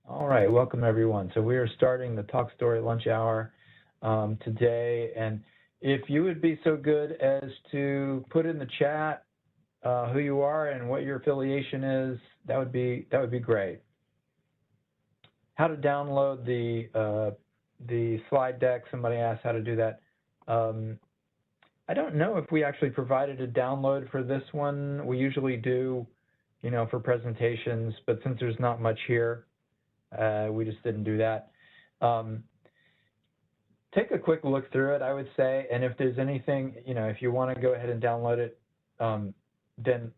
All right, welcome everyone. So we are starting the Talk Story Lunch Hour today, and if you would be so good as to put in the chat who you are and what your affiliation is, that would be great. How to download the slide deck? Somebody asked how to do that. I don't know if we actually provided a download for this one. We usually do, for presentations, but since there's not much here, we just didn't do that. Take a quick look through it, I would say, and if there's anything, if you want to go ahead and download it, then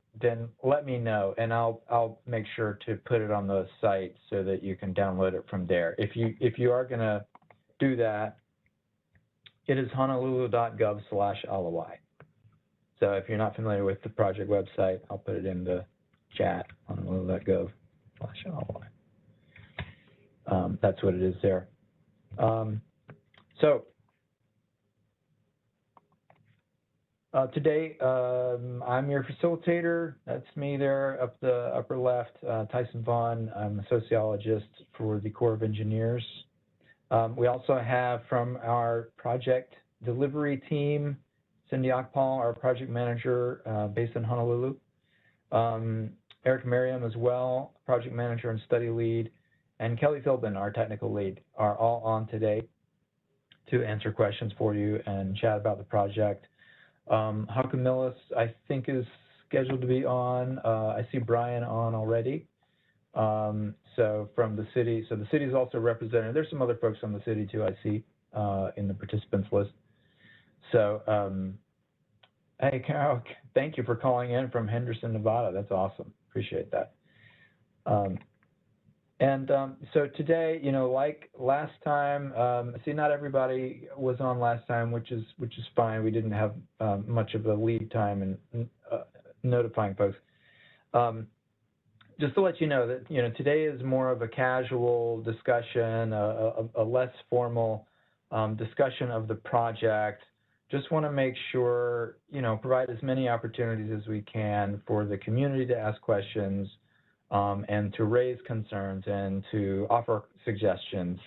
let me know, and I'll make sure to put it on the site so that you can download it from there. If you are going to do that, it is honolulu.gov/LOI. So if you're not familiar with the project website, I'll put it in the chat, honolulu.gov/LOI. That's what it is there. Today, I'm your facilitator. That's me there up the upper left, Tyson Vaughn. I'm a sociologist for the Corps of Engineers. We also have from our project delivery team, Cindy Akpal, our project manager based in Honolulu. Eric Merriam as well, project manager and study lead, and Kelly Philbin, our technical lead, are all on today to answer questions for you and chat about the project. Hauke Millis, I think, is scheduled to be on. I see Brian on already. So from the city, so the city is also represented. There's some other folks from the city too, I see, in the participants list. So, hey, Carol, thank you for calling in from Henderson, Nevada. That's awesome. Appreciate that. So today, like last time, see, not everybody was on last time, which is fine. We didn't have much of a lead time in notifying folks. Just to let you know that today is more of a casual discussion, a less formal discussion of the project. Just want to make sure provide as many opportunities as we can for the community to ask questions. And to raise concerns and to offer suggestions.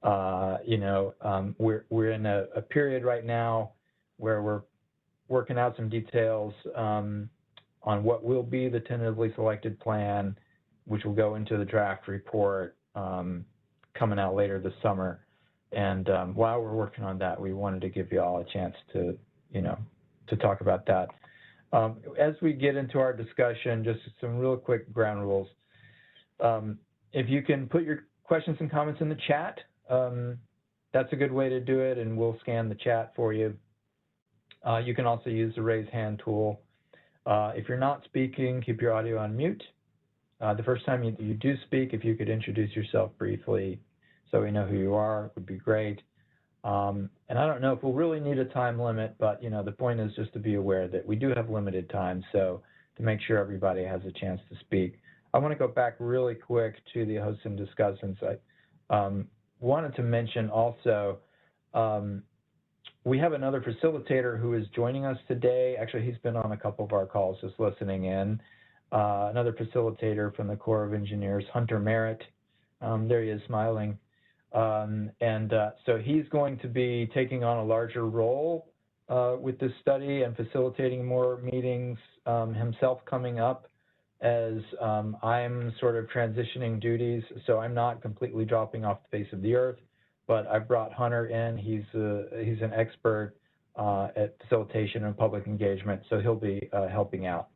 We're in a period right now where we're working out some details on what will be the tentatively selected plan, which will go into the draft report coming out later this summer. And while we're working on that, we wanted to give you all a chance to, to talk about that. As we get into our discussion, just some real quick ground rules. If you can put your questions and comments in the chat, that's a good way to do it, and we'll scan the chat for you. You can also use the raise hand tool. If you're not speaking, keep your audio on mute. The first time you do speak, if you could introduce yourself briefly so we know who you are, would be great. And I don't know if we'll really need a time limit, but the point is just to be aware that we do have limited time, so to make sure everybody has a chance to speak. I want to go back really quick to the hosts and discussants. I wanted to mention also, we have another facilitator who is joining us today. Actually, he's been on a couple of our calls just listening in. Another facilitator from the Corps of Engineers, Hunter Merritt. There he is smiling. So he's going to be taking on a larger role with this study and facilitating more meetings himself coming up as I'm sort of transitioning duties. So I'm not completely dropping off the face of the earth, but I brought Hunter in. He's an expert at facilitation and public engagement, so he'll be helping out.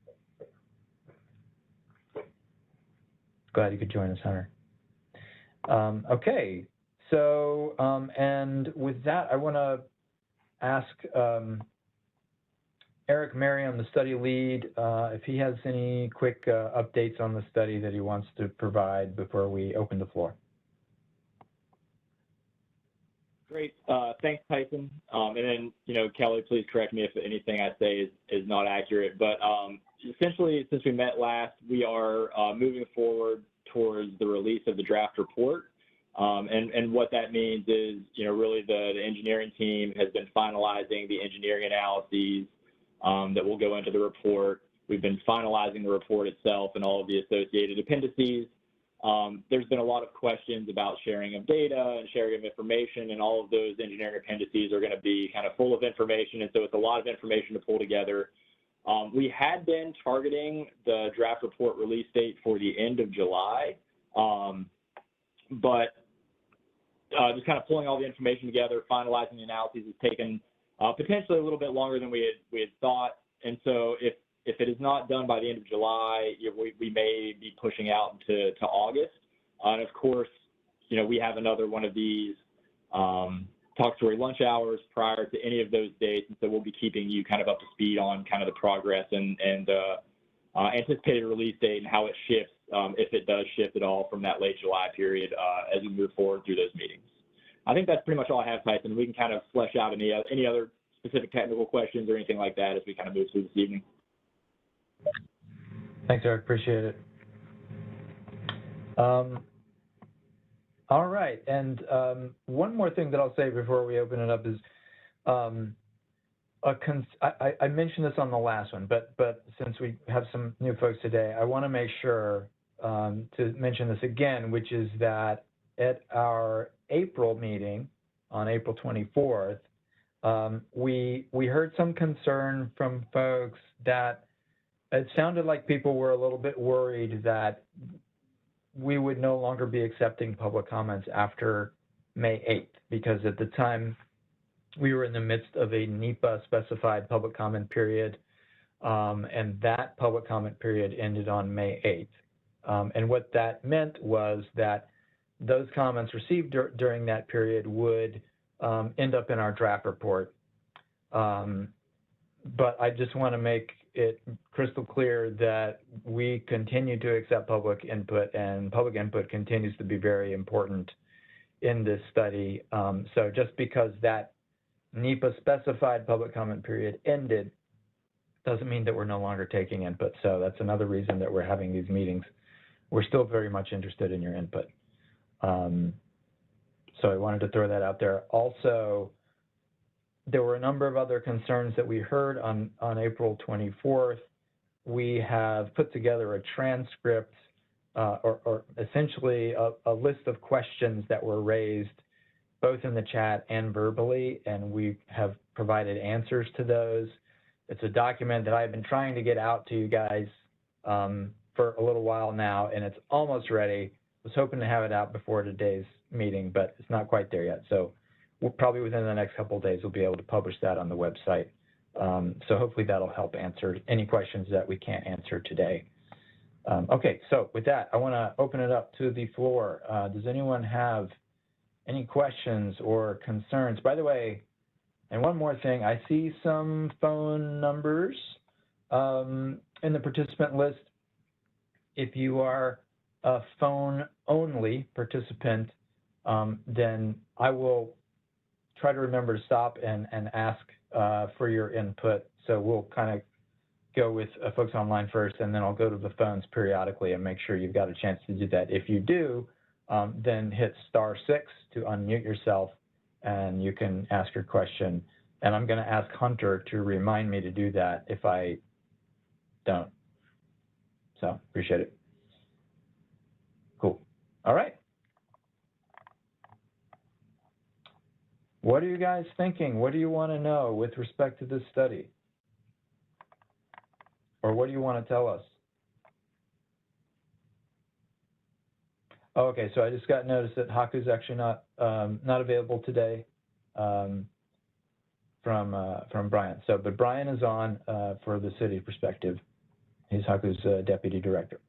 Glad you could join us, Hunter. Okay. So, and with that, I want to ask Eric Merriam, the study lead, if he has any quick updates on the study that he wants to provide before we open the floor. Great. Thanks, Tyson. And then, Kelly, please correct me if anything I say is not accurate. But essentially, since we met last, we are moving forward towards the release of the draft report. And what that means is, really the engineering team has been finalizing the engineering analyses that will go into the report. We've been finalizing the report itself and all of the associated appendices. There's been a lot of questions about sharing of data and sharing of information, and all of those engineering appendices are going to be kind of full of information, and so it's a lot of information to pull together. We had been targeting the draft report release date for the end of July, but just kind of pulling all the information together, finalizing the analyses has taken potentially a little bit longer than we had thought. And so if it is not done by the end of July, we may be pushing out to August. And of course, we have another one of these Talk Story lunch hours prior to any of those dates. And so we'll be keeping you kind of up to speed on kind of the progress and anticipated release date and how it shifts, if it does shift at all from that late July period as we move forward through those meetings. I think that's pretty much all I have, Tyson. We can kind of flesh out any other specific technical questions or anything like that as we kind of move through this evening. Thanks, Eric. Appreciate it. All right. And one more thing that I'll say before we open it up is I mentioned this on the last one, but since we have some new folks today, I want to make sure to mention this again, which is that at our April meeting on April 24th, we heard some concern from folks that it sounded like people were a little bit worried that we would no longer be accepting public comments after May 8th, because at the time we were in the midst of a NEPA specified public comment period, and that public comment period ended on May 8th. And what that meant was that those comments received during that period would end up in our draft report. But I just want to make it crystal clear that we continue to accept public input, and public input continues to be very important in this study. So just because that NEPA specified public comment period ended doesn't mean that we're no longer taking input. So that's another reason that we're having these meetings. We're still very much interested in your input. So I wanted to throw that out there. Also, there were a number of other concerns that we heard on April 24th. We have put together a transcript or essentially a list of questions that were raised both in the chat and verbally, and we have provided answers to those. It's a document that I've been trying to get out to you guys for a little while now, and it's almost ready. I was hoping to have it out before today's meeting, but it's not quite there yet. So we'll probably within the next couple of days, we'll be able to publish that on the website. So hopefully that'll help answer any questions that we can't answer today. Okay, so with that, I want to open it up to the floor. Does anyone have any questions or concerns? By the way, and one more thing, I see some phone numbers in the participant list. If you are a phone-only participant, then I will try to remember to stop and ask for your input. So we'll kind of go with folks online first, and then I'll go to the phones periodically and make sure you've got a chance to do that. If you do, then hit *6 to unmute yourself, and you can ask your question. And I'm going to ask Hunter to remind me to do that if I don't. So appreciate it. Cool. All right. What are you guys thinking? What do you want to know with respect to this study? Or what do you want to tell us? Oh, okay, so I just got notice that Haku's actually not available today from Brian. So, but Brian is on for the city perspective. He's Haku's deputy director.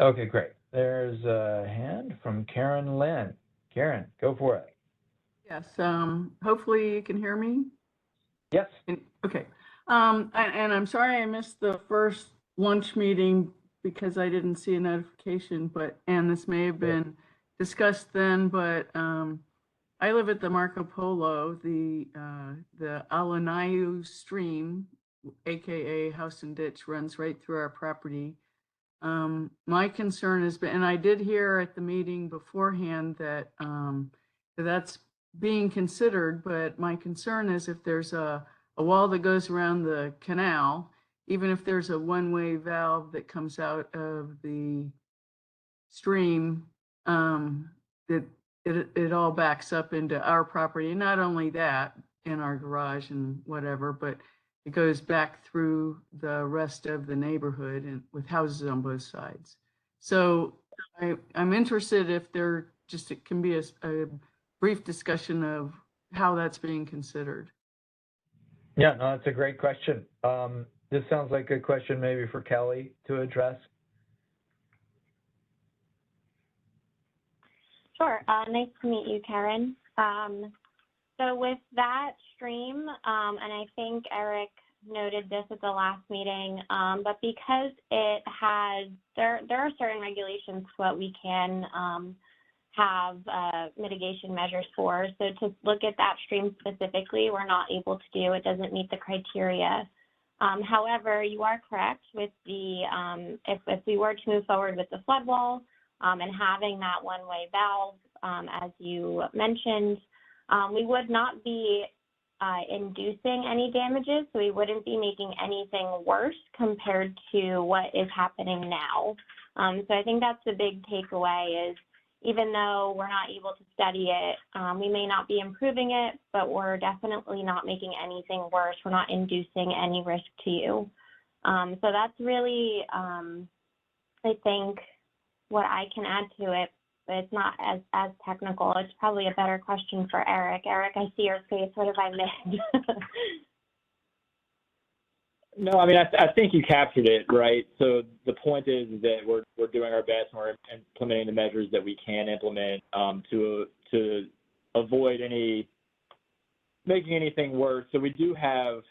Okay, great. There's a hand from Karen Lynn. Karen, go for it. Yes, hopefully you can hear me. Yes. Okay. And I'm sorry I missed the first lunch meeting because I didn't see a notification, and this may have been discussed then, but I live at the Marco Polo, the Alanayu stream, AKA House and Ditch, runs right through our property. My concern has been, and I did hear at the meeting beforehand that that's being considered, but my concern is if there's a wall that goes around the canal, even if there's a one-way valve that comes out of the stream, it all backs up into our property. And not only that, in our garage and whatever, but it goes back through the rest of the neighborhood and with houses on both sides. So I'm interested if there just, it can be a brief discussion of how that's being considered. Yeah, no, that's a great question. This sounds like a question maybe for Kelly to address. Sure. Nice to meet you, Karen. So with that stream, and I think Eric noted this at the last meeting, but because it has, there are certain regulations to what we can have mitigation measures for. So to look at that stream specifically, we're not able to do. It doesn't meet the criteria. However, you are correct with the, if we were to move forward with the flood wall and having that one-way valve, as you mentioned, we would not be inducing any damages, so we wouldn't be making anything worse compared to what is happening now. So I think that's the big takeaway is even though we're not able to study it, we may not be improving it, but we're definitely not making anything worse. We're not inducing any risk to you. So that's really, I think, what I can add to it, but it's not as technical. It's probably a better question for Eric. Eric, I see your face. What have I missed? No, I mean, I think you captured it, right? So the point is that we're doing our best and we're implementing the measures that we can implement to avoid making anything worse. So we do have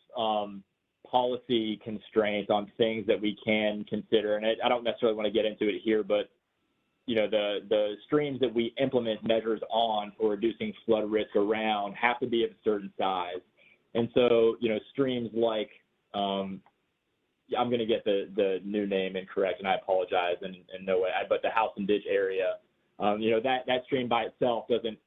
policy constraints on things that we can consider, and I don't necessarily want to get into it here, but you know, the streams that we implement measures on for reducing flood risk around have to be of a certain size. And so, you know, streams like, I'm going to get the new name incorrect, and I apologize in no way, but the house and ditch area, you know, that stream by itself doesn't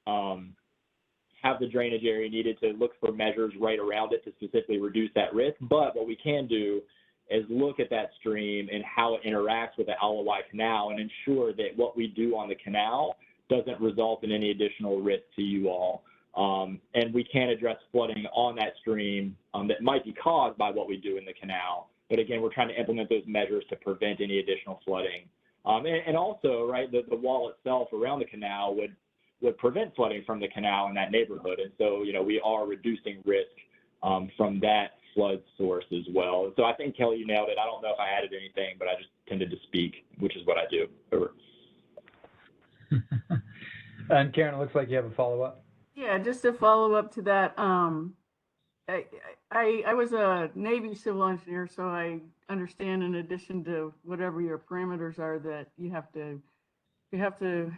have the drainage area needed to look for measures right around it to specifically reduce that risk. But what we can do is look at that stream and how it interacts with the LOI canal and ensure that what we do on the canal doesn't result in any additional risk to you all. And we can address flooding on that stream that might be caused by what we do in the canal. But again, we're trying to implement those measures to prevent any additional flooding. And also, right, the wall itself around the canal would prevent flooding from the canal in that neighborhood. And so, you know, we are reducing risk from that flood source as well. So I think, Kelly, you nailed it. I don't know if I added anything, but I just tended to speak, which is what I do. Over. And Karen, it looks like you have a follow-up. Yeah, just to follow up to that, I was a Navy civil engineer, so I understand in addition to whatever your parameters are that you have to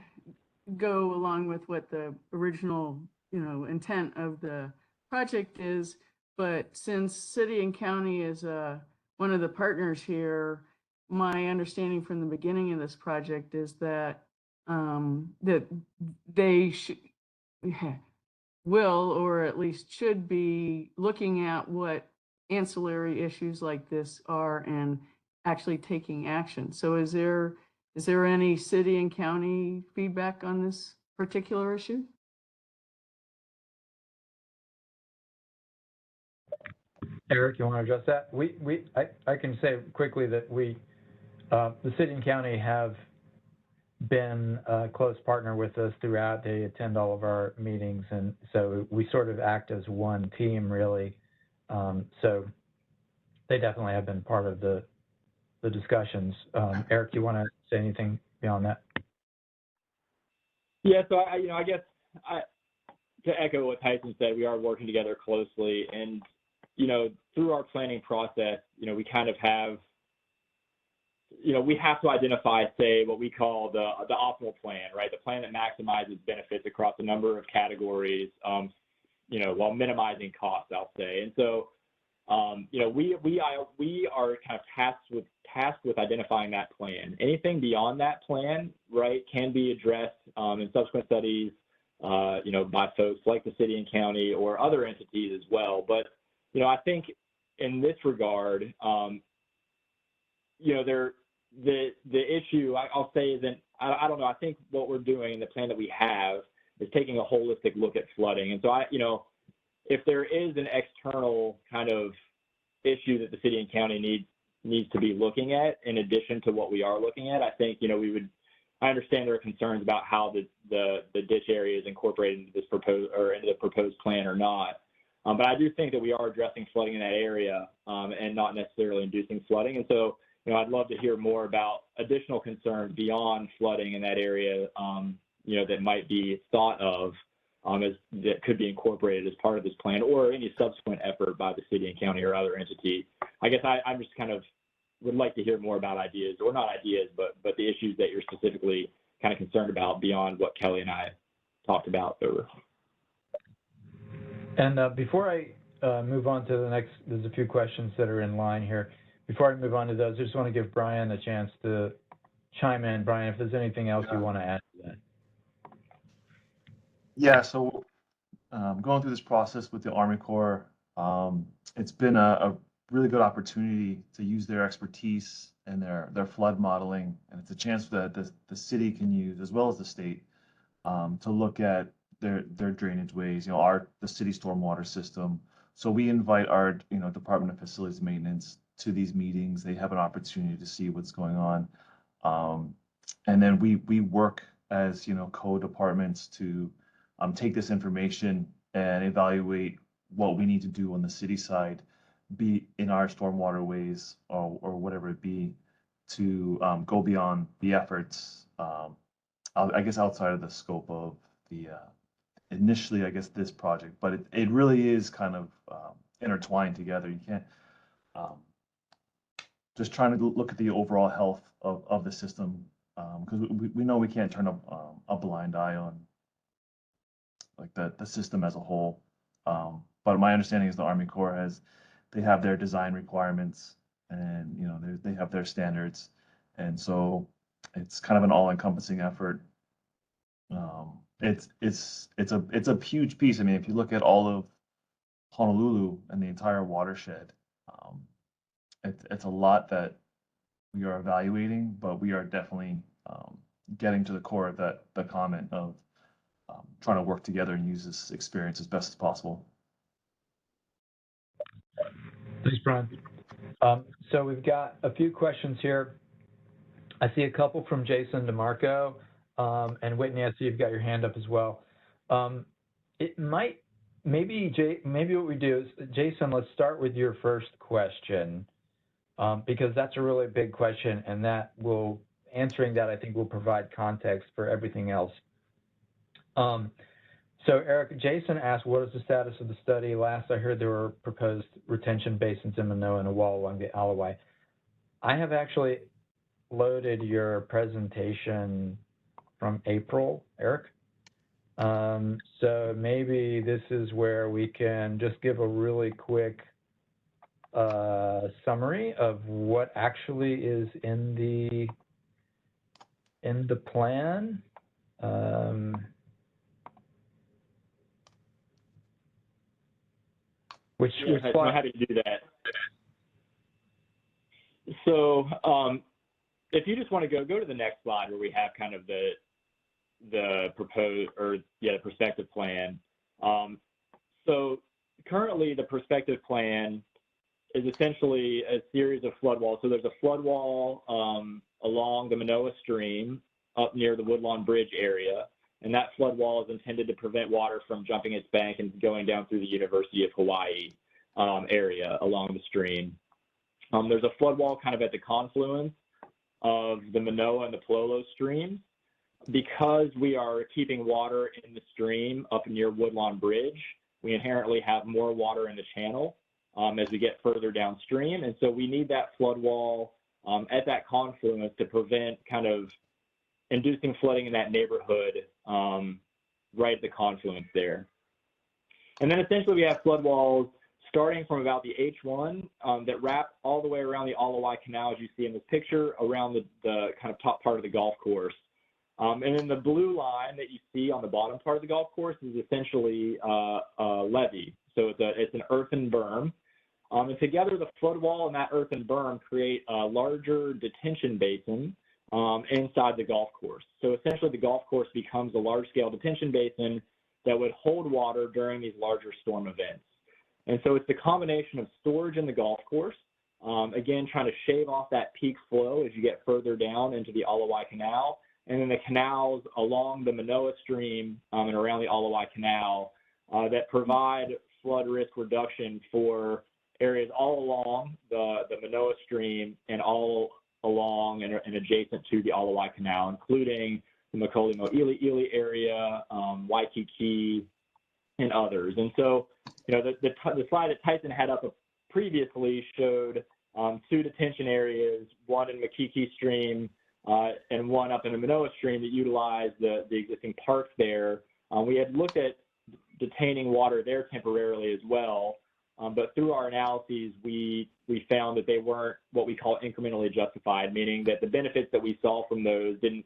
go along with what the original, you know, intent of the project is. But since city and county is one of the partners here, my understanding from the beginning of this project is that that they will, or at least should be, looking at what ancillary issues like this are and actually taking action. So is there any city and county feedback on this particular issue? Eric, you want to address that? I can say quickly that the city and county have been a close partner with us throughout. They attend all of our meetings, and so we sort of act as one team, really. So they definitely have been part of the discussions. Eric, you want to say anything beyond that? Yeah, so I guess to echo what Tyson said, we are working together closely, and you know, through our planning process, you know, we kind of have, you know, we have to identify, say, what we call the optimal plan, right? The plan that maximizes benefits across a number of categories, you know, while minimizing costs, I'll say. And so, you know, we are kind of tasked with identifying that plan. Anything beyond that plan, right, can be addressed in subsequent studies, you know, by folks like the city and county or other entities as well. But, you know, I think in this regard, you know, the issue I'll say isn't, I don't know, I think what we're doing in the plan that we have is taking a holistic look at flooding. And so you know, if there is an external kind of issue that the city and county needs to be looking at in addition to what we are looking at, I think, you know, I understand there are concerns about how the ditch area is incorporated into this into the proposed plan or not. But I do think that we are addressing flooding in that area and not necessarily inducing flooding. And so, you know, I'd love to hear more about additional concerns beyond flooding in that area, you know, that might be thought of that could be incorporated as part of this plan or any subsequent effort by the city and county or other entity. I guess I'm just kind of would like to hear more about ideas, or not ideas, but the issues that you're specifically kind of concerned about beyond what Kelly and I talked about. And before I move on to the next, there's a few questions that are in line here. Before I move on to those, I just want to give Brian a chance to chime in. Brian, if there's anything else you want to add to that. Yeah, so going through this process with the Army Corps, it's been a really good opportunity to use their expertise and their flood modeling, and it's a chance that the city can use, as well as the state, to look at their drainage ways, you know, the city stormwater system. So we invite our, you know, Department of Facilities Maintenance to these meetings. They have an opportunity to see what's going on, and then we work as, you know, co-departments to take this information and evaluate what we need to do on the city side, be in our stormwater ways or whatever it be, to go beyond the efforts, I guess outside of the scope of the initially, I guess, this project. But it really is kind of intertwined together. You can't just trying to look at the overall health of the system, because we know we can't turn a blind eye on like the system as a whole. But my understanding is the Army Corps they have their design requirements, and, you know, they have their standards, and so it's kind of an all-encompassing effort. It's a huge piece. I mean, if you look at all of Honolulu and the entire watershed, it's a lot that we are evaluating, but we are definitely getting to the core of the comment of trying to work together and use this experience as best as possible. Thanks, Brian. So we've got a few questions here. I see a couple from Jason DeMarco, and Whitney, I see you've got your hand up as well. Maybe what we do is, Jason, let's start with your first question, because that's a really big question, and answering that, I think, will provide context for everything else. So Eric, Jason asked, what is the status of the study? Last I heard, there were proposed retention basins in Manoa and a wall along the Alawai. I have actually loaded your presentation from April, Eric. So maybe this is where we can just give a really quick summary of what actually is in the plan. Which I know how to do that. So if you just want to go to the next slide where we have kind of the proposed, or the prospective plan. So currently the prospective plan is essentially a series of flood walls. So there's a flood wall along the Manoa Stream up near the Woodlawn Bridge area. And that flood wall is intended to prevent water from jumping its bank and going down through the University of Hawaii area along the stream. There's a flood wall kind of at the confluence of the Manoa and the Pololo streams. Because we are keeping water in the stream up near Woodlawn Bridge, we inherently have more water in the channel as we get further downstream. And so we need that flood wall at that confluence to prevent kind of inducing flooding in that neighborhood right at the confluence there. And then essentially we have flood walls starting from about the H1 that wrap all the way around the Alawai Canal, as you see in this picture, around the kind of top part of the golf course. And then the blue line that you see on the bottom part of the golf course is essentially a levee. So it's an earthen berm. And together, the flood wall and that earthen berm create a larger detention basin inside the golf course. So essentially, the golf course becomes a large-scale detention basin that would hold water during these larger storm events. And so it's the combination of storage in the golf course, again, trying to shave off that peak flow as you get further down into the Alawai Canal, and then the canals along the Manoa Stream and around the Alawai Canal that provide flood risk reduction for areas all along the Manoa Stream and all along and adjacent to the Alawai Canal, including the Makolimo-Ili area, Waikiki, and others. And so, you know, the slide that Tyson had up previously showed 2 detention areas, one in Makiki Stream and one up in the Manoa Stream that utilized the existing parks there. We had looked at detaining water there temporarily as well, but through our analyses, we found that they weren't what we call incrementally justified, meaning that the benefits that we saw from those didn't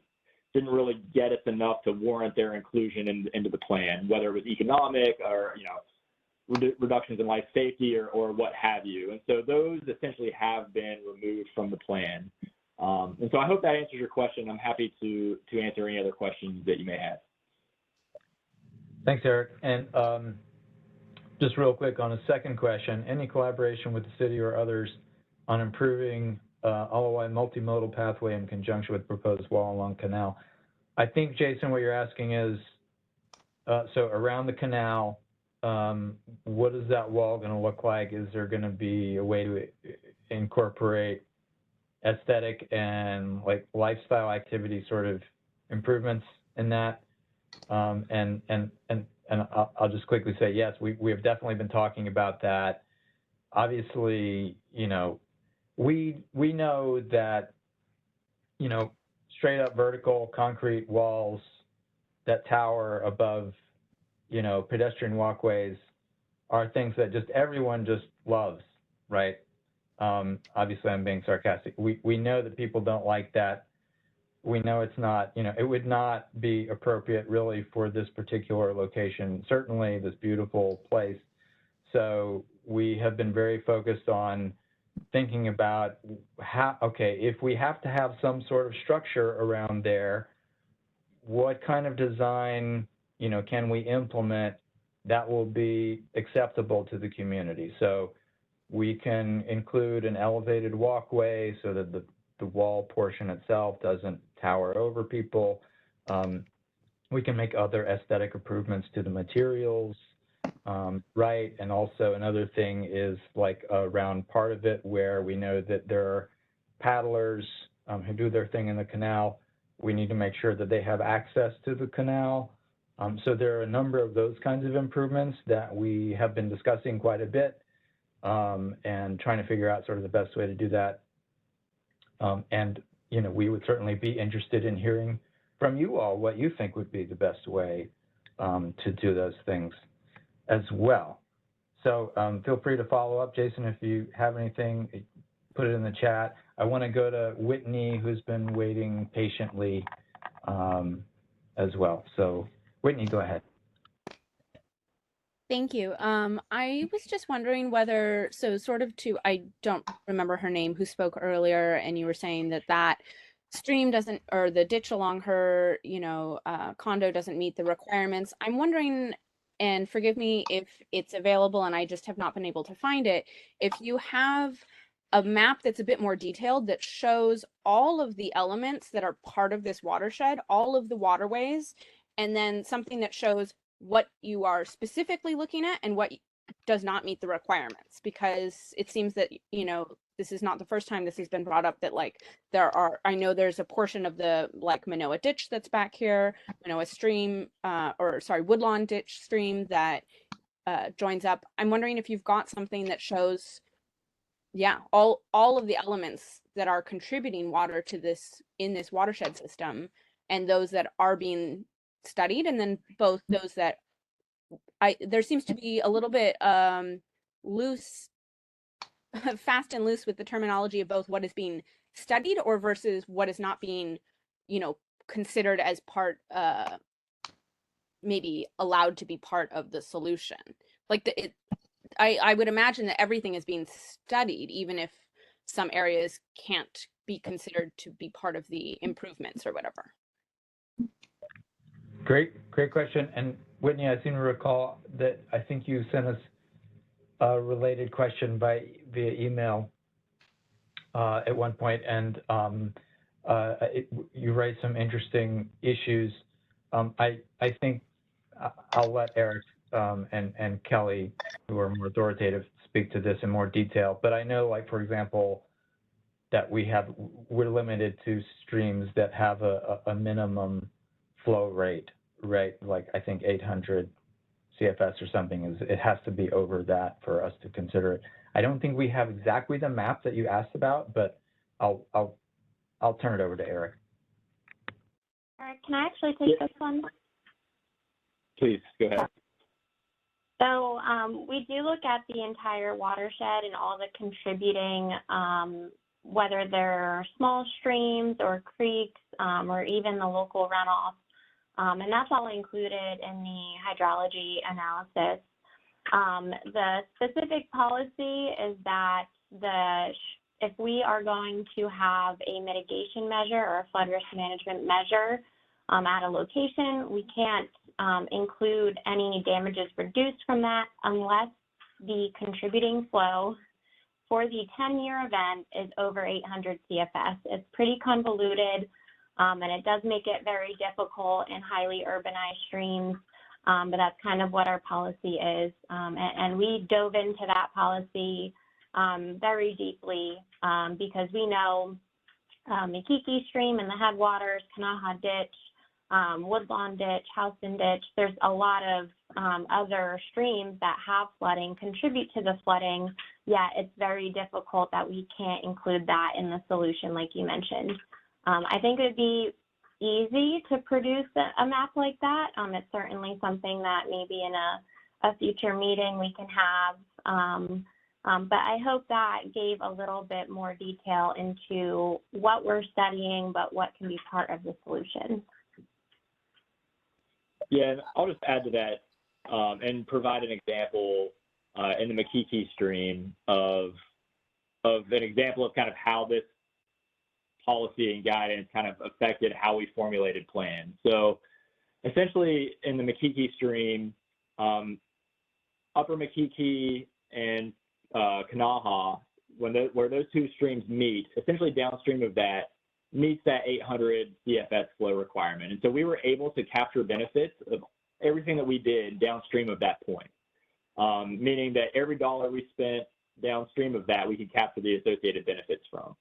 really get us enough to warrant their inclusion into the plan, whether it was economic or, you know, reductions in life safety or what have you. And so those essentially have been removed from the plan. And so I hope that answers your question. I'm happy to answer any other questions that you may have. Thanks, Eric. And just real quick on a second question, any collaboration with the city or others on improving Alawai multimodal pathway in conjunction with proposed wall along canal? I think, Jason, what you're asking is, so around the canal, what is that wall going to look like? Is there going to be a way to incorporate aesthetic and like lifestyle activity sort of improvements in that? And I'll just quickly say, yes, we have definitely been talking about that. Obviously, you know, we know that, you know, straight up vertical concrete walls that tower above, you know, pedestrian walkways are things that just everyone just loves, right? Obviously, I'm being sarcastic. We know that people don't like that. We know it's not, you know, it would not be appropriate really for this particular location, certainly this beautiful place. So we have been very focused on thinking about how, okay, if we have to have some sort of structure around there, what kind of design, you know, can we implement that will be acceptable to the community? So we can include an elevated walkway so that the wall portion itself doesn't tower over people. We can make other aesthetic improvements to the materials, right? And also another thing is like around part of it where we know that there are paddlers who do their thing in the canal. We need to make sure that they have access to the canal. So there are a number of those kinds of improvements that we have been discussing quite a bit and trying to figure out sort of the best way to do that. And, you know, we would certainly be interested in hearing from you all what you think would be the best way to do those things as well. So feel free to follow up, Jason, if you have anything, put it in the chat. I want to go to Whitney, who's been waiting patiently as well. So Whitney, go ahead. Thank you. I was just wondering whether, so sort of to, I don't remember her name, who spoke earlier, and you were saying that that stream doesn't, or the ditch along her, you know, condo doesn't meet the requirements. I'm wondering, and forgive me if it's available and I just have not been able to find it, if you have a map that's a bit more detailed that shows all of the elements that are part of this watershed, all of the waterways, and then something that shows what you are specifically looking at and what does not meet the requirements, because it seems that, you know, this is not the first time this has been brought up, that like there are, I know there's a portion of the like Manoa ditch that's back here, Manoa stream, or sorry, Woodlawn ditch stream that joins up. I'm wondering if you've got something that shows, yeah, all of the elements that are contributing water to this, in this watershed system, and those that are being studied, and then both those that there seems to be a little bit loose, fast and loose with the terminology of both what is being studied or versus what is not being, considered as part, maybe allowed to be part of the solution. Like I would imagine that everything is being studied, even if some areas can't be considered to be part of the improvements or whatever. Great question. And Whitney, I seem to recall that I think you sent us a related question via email at one point, and you raised some interesting issues. I think I'll let Eric and Kelly, who are more authoritative, speak to this in more detail. But I know, like, for example, that we're limited to streams that have a minimum flow rate, right? Like, I think 800 CFS or something, it has to be over that for us to consider it. I don't think we have exactly the map that you asked about, but I'll turn it over to Eric. Eric, can I actually take this one? Please, go ahead. So we do look at the entire watershed and all the contributing, whether they're small streams or creeks or even the local runoff. And that's all included in the hydrology analysis. The specific policy is that if we are going to have a mitigation measure or a flood risk management measure at a location, we can't include any damages reduced from that unless the contributing flow for the 10-year event is over 800 CFS. It's pretty convoluted, and it does make it very difficult in highly urbanized streams, but that's kind of what our policy is. And we dove into that policy very deeply because we know Makiki Stream and the headwaters, Kanaha Ditch, Woodlawn Ditch, Houston Ditch, there's a lot of other streams that have flooding, contribute to the flooding, yet it's very difficult that we can't include that in the solution like you mentioned. I think it would be easy to produce a map like that. It's certainly something that maybe in a future meeting we can have. But I hope that gave a little bit more detail into what we're studying, but what can be part of the solution. Yeah, and I'll just add to that and provide an example in the Makiki stream of an example of kind of how this policy and guidance kind of affected how we formulated plans. So essentially in the Makiki stream, Upper Makiki and Kanaha, where those two streams meet, essentially downstream of that, meets that 800 CFS flow requirement. And so we were able to capture benefits of everything that we did downstream of that point, meaning that every dollar we spent downstream of that, we could capture the associated benefits from.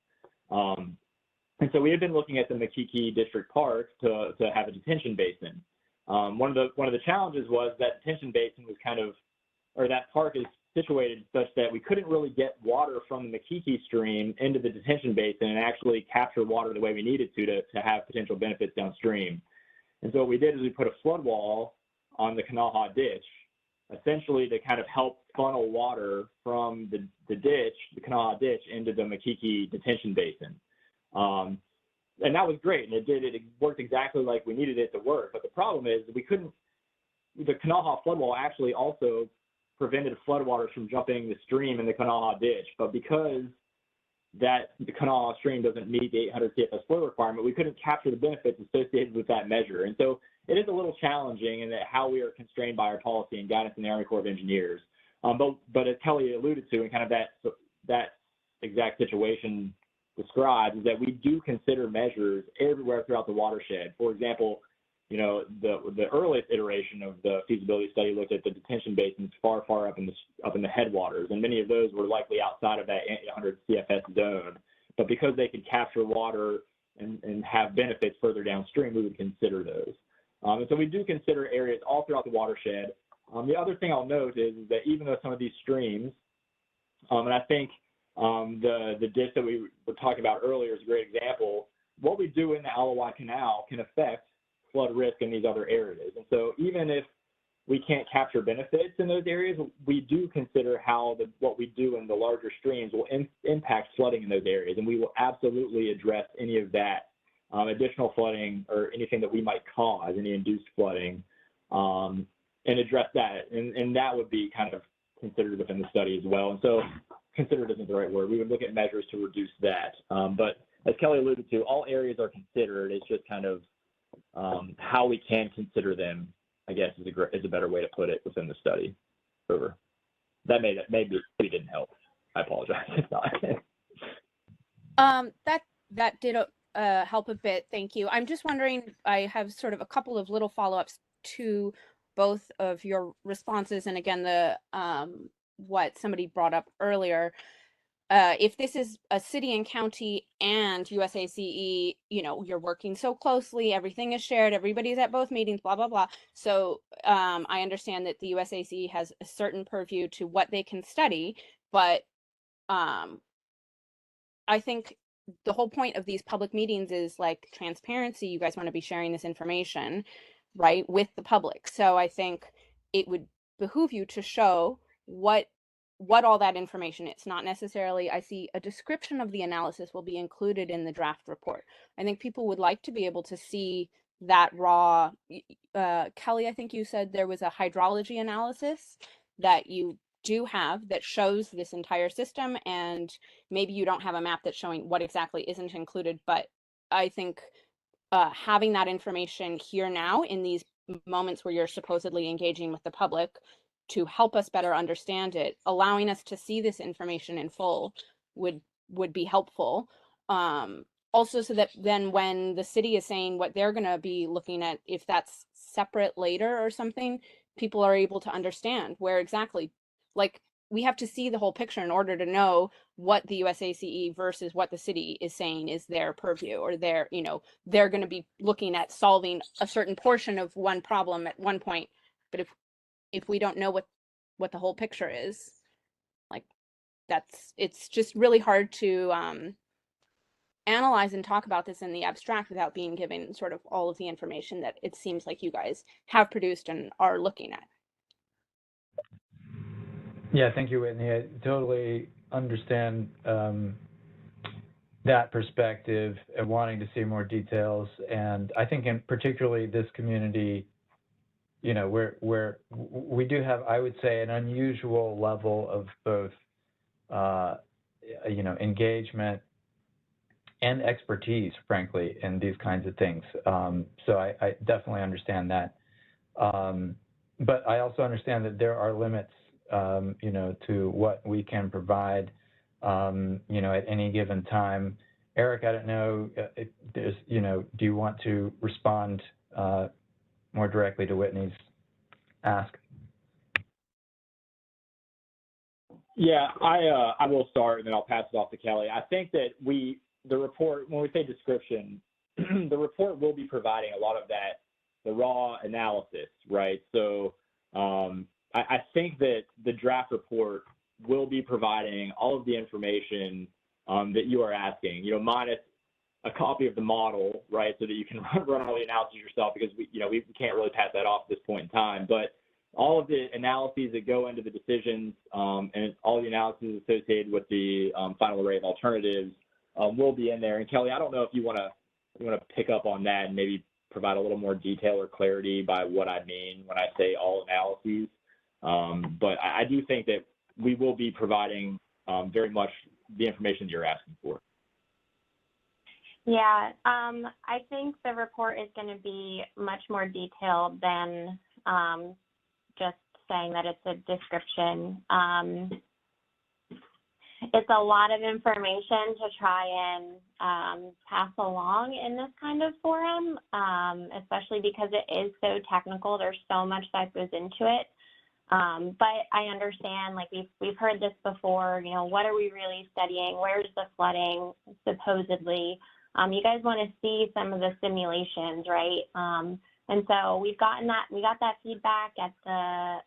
And so we had been looking at the Makiki District Park to have a detention basin. One of the challenges was that detention basin was that park is situated such that we couldn't really get water from the Makiki stream into the detention basin and actually capture water the way we needed to have potential benefits downstream. And so what we did is we put a flood wall on the Kanaha Ditch, essentially to kind of help funnel water from the ditch, the Kanaha Ditch, into the Makiki detention basin. And that was great, and it worked exactly like we needed it to work. But the problem is the Kanaha flood wall actually also prevented floodwaters from jumping the stream in the Kanaha Ditch. But because the Kanaha stream doesn't meet the 800 CFS flow requirement, we couldn't capture the benefits associated with that measure. And so it is a little challenging in that how we are constrained by our policy and guidance in the Army Corps of Engineers. But as Kelly alluded to, and kind of that exact situation described, is that we do consider measures everywhere throughout the watershed. For example, the earliest iteration of the feasibility study looked at the detention basins far up in the headwaters, and many of those were likely outside of that 800 CFS zone. But because they could capture water and have benefits further downstream, we would consider those. And so we do consider areas all throughout the watershed. The other thing I'll note is that even though some of these streams, and I think the ditch that we were talking about earlier is a great example, what we do in the Alawai Canal can affect flood risk in these other areas. And so even if we can't capture benefits in those areas, we do consider how what we do in the larger streams will impact flooding in those areas, and we will absolutely address any of that additional flooding or anything that we might cause, any induced flooding, and address that. And that would be kind of considered within the study as well. And so considered isn't the right word. We would look at measures to reduce that. But as Kelly alluded to, all areas are considered. It's just kind of how we can consider them, I guess, is a better way to put it within the study. Over. That maybe didn't help. I apologize. It's not. That did help a bit. Thank you. I'm just wondering, I have sort of a couple of little follow-ups to both of your responses, and again, the what somebody brought up earlier. If this is a city and county and USACE, you know, you're working so closely, everything is shared, everybody's at both meetings, blah, blah, blah. So I understand that the USACE has a certain purview to what they can study, but I think the whole point of these public meetings is like transparency. You guys want to be sharing this information, right, with the public. So I think it would behoove you to show what all that information is. Not necessarily, I see a description of the analysis will be included in the draft report. I think people would like to be able to see that raw, Kelly, I think you said there was a hydrology analysis that you do have that shows this entire system, and maybe you don't have a map that's showing what exactly isn't included, but I think having that information here now in these moments where you're supposedly engaging with the public to help us better understand it, allowing us to see this information in full would be helpful. Also, so that then when the city is saying what they're going to be looking at, if that's separate later or something, people are able to understand where exactly, like, we have to see the whole picture in order to know what the USACE versus what the city is saying is their purview, or their, you know, they're going to be looking at solving a certain portion of one problem at one point. But if we don't know what the whole picture is, like, it's just really hard to analyze and talk about this in the abstract without being given sort of all of the information that it seems like you guys have produced and are looking at. Yeah, thank you, Whitney. I totally understand that perspective and wanting to see more details. And I think in particularly this community, you know, where we do have, I would say, an unusual level of both, you know, engagement and expertise, frankly, in these kinds of things. So I definitely understand that. But I also understand that there are limits, you know, to what we can provide, you know, at any given time. Eric, I don't know if there's, you know, do you want to respond more directly to Whitney's ask? Yeah, I will start and then I'll pass it off to Kelly. I think that the report, when we say description, the report will be providing a lot of that, the raw analysis, right? So I think that the draft report will be providing all of the information that you are asking, you know, minus a copy of the model, right, so that you can run all the analysis yourself, because we can't really pass that off at this point in time. But all of the analyses that go into the decisions and all the analysis associated with the final array of alternatives will be in there. And Kelly, I don't know if you want to pick up on that and maybe provide a little more detail or clarity by what I mean when I say all analyses. But I do think that we will be providing very much the information you're asking for. Yeah, I think the report is going to be much more detailed than just saying that it's a description. It's a lot of information to try and pass along in this kind of forum, especially because it is so technical. There's so much that goes into it. But I understand, like, we've heard this before, you know, what are we really studying? Where's the flooding supposedly? You guys want to see some of the simulations, right? And so we got that feedback at the,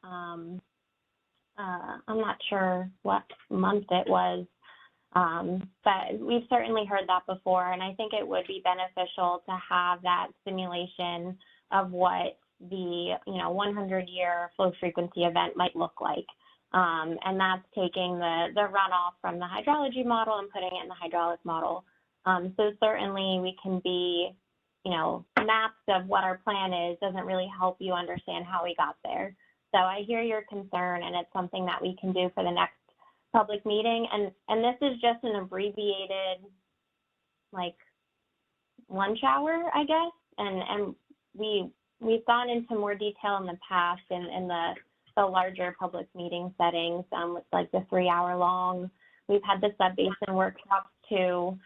I'm not sure what month it was, but we've certainly heard that before. And I think it would be beneficial to have that simulation of what the 100-year flow frequency event might look like. And that's taking the runoff from the hydrology model and putting it in the hydraulic model. So certainly we can be, maps of what our plan is doesn't really help you understand how we got there. So I hear your concern, and it's something that we can do for the next public meeting. And this is just an abbreviated, like, lunch hour, I guess. And we've gone into more detail in the past in the larger public meeting settings, with like the 3-hour long. We've had the sub-basin workshops too.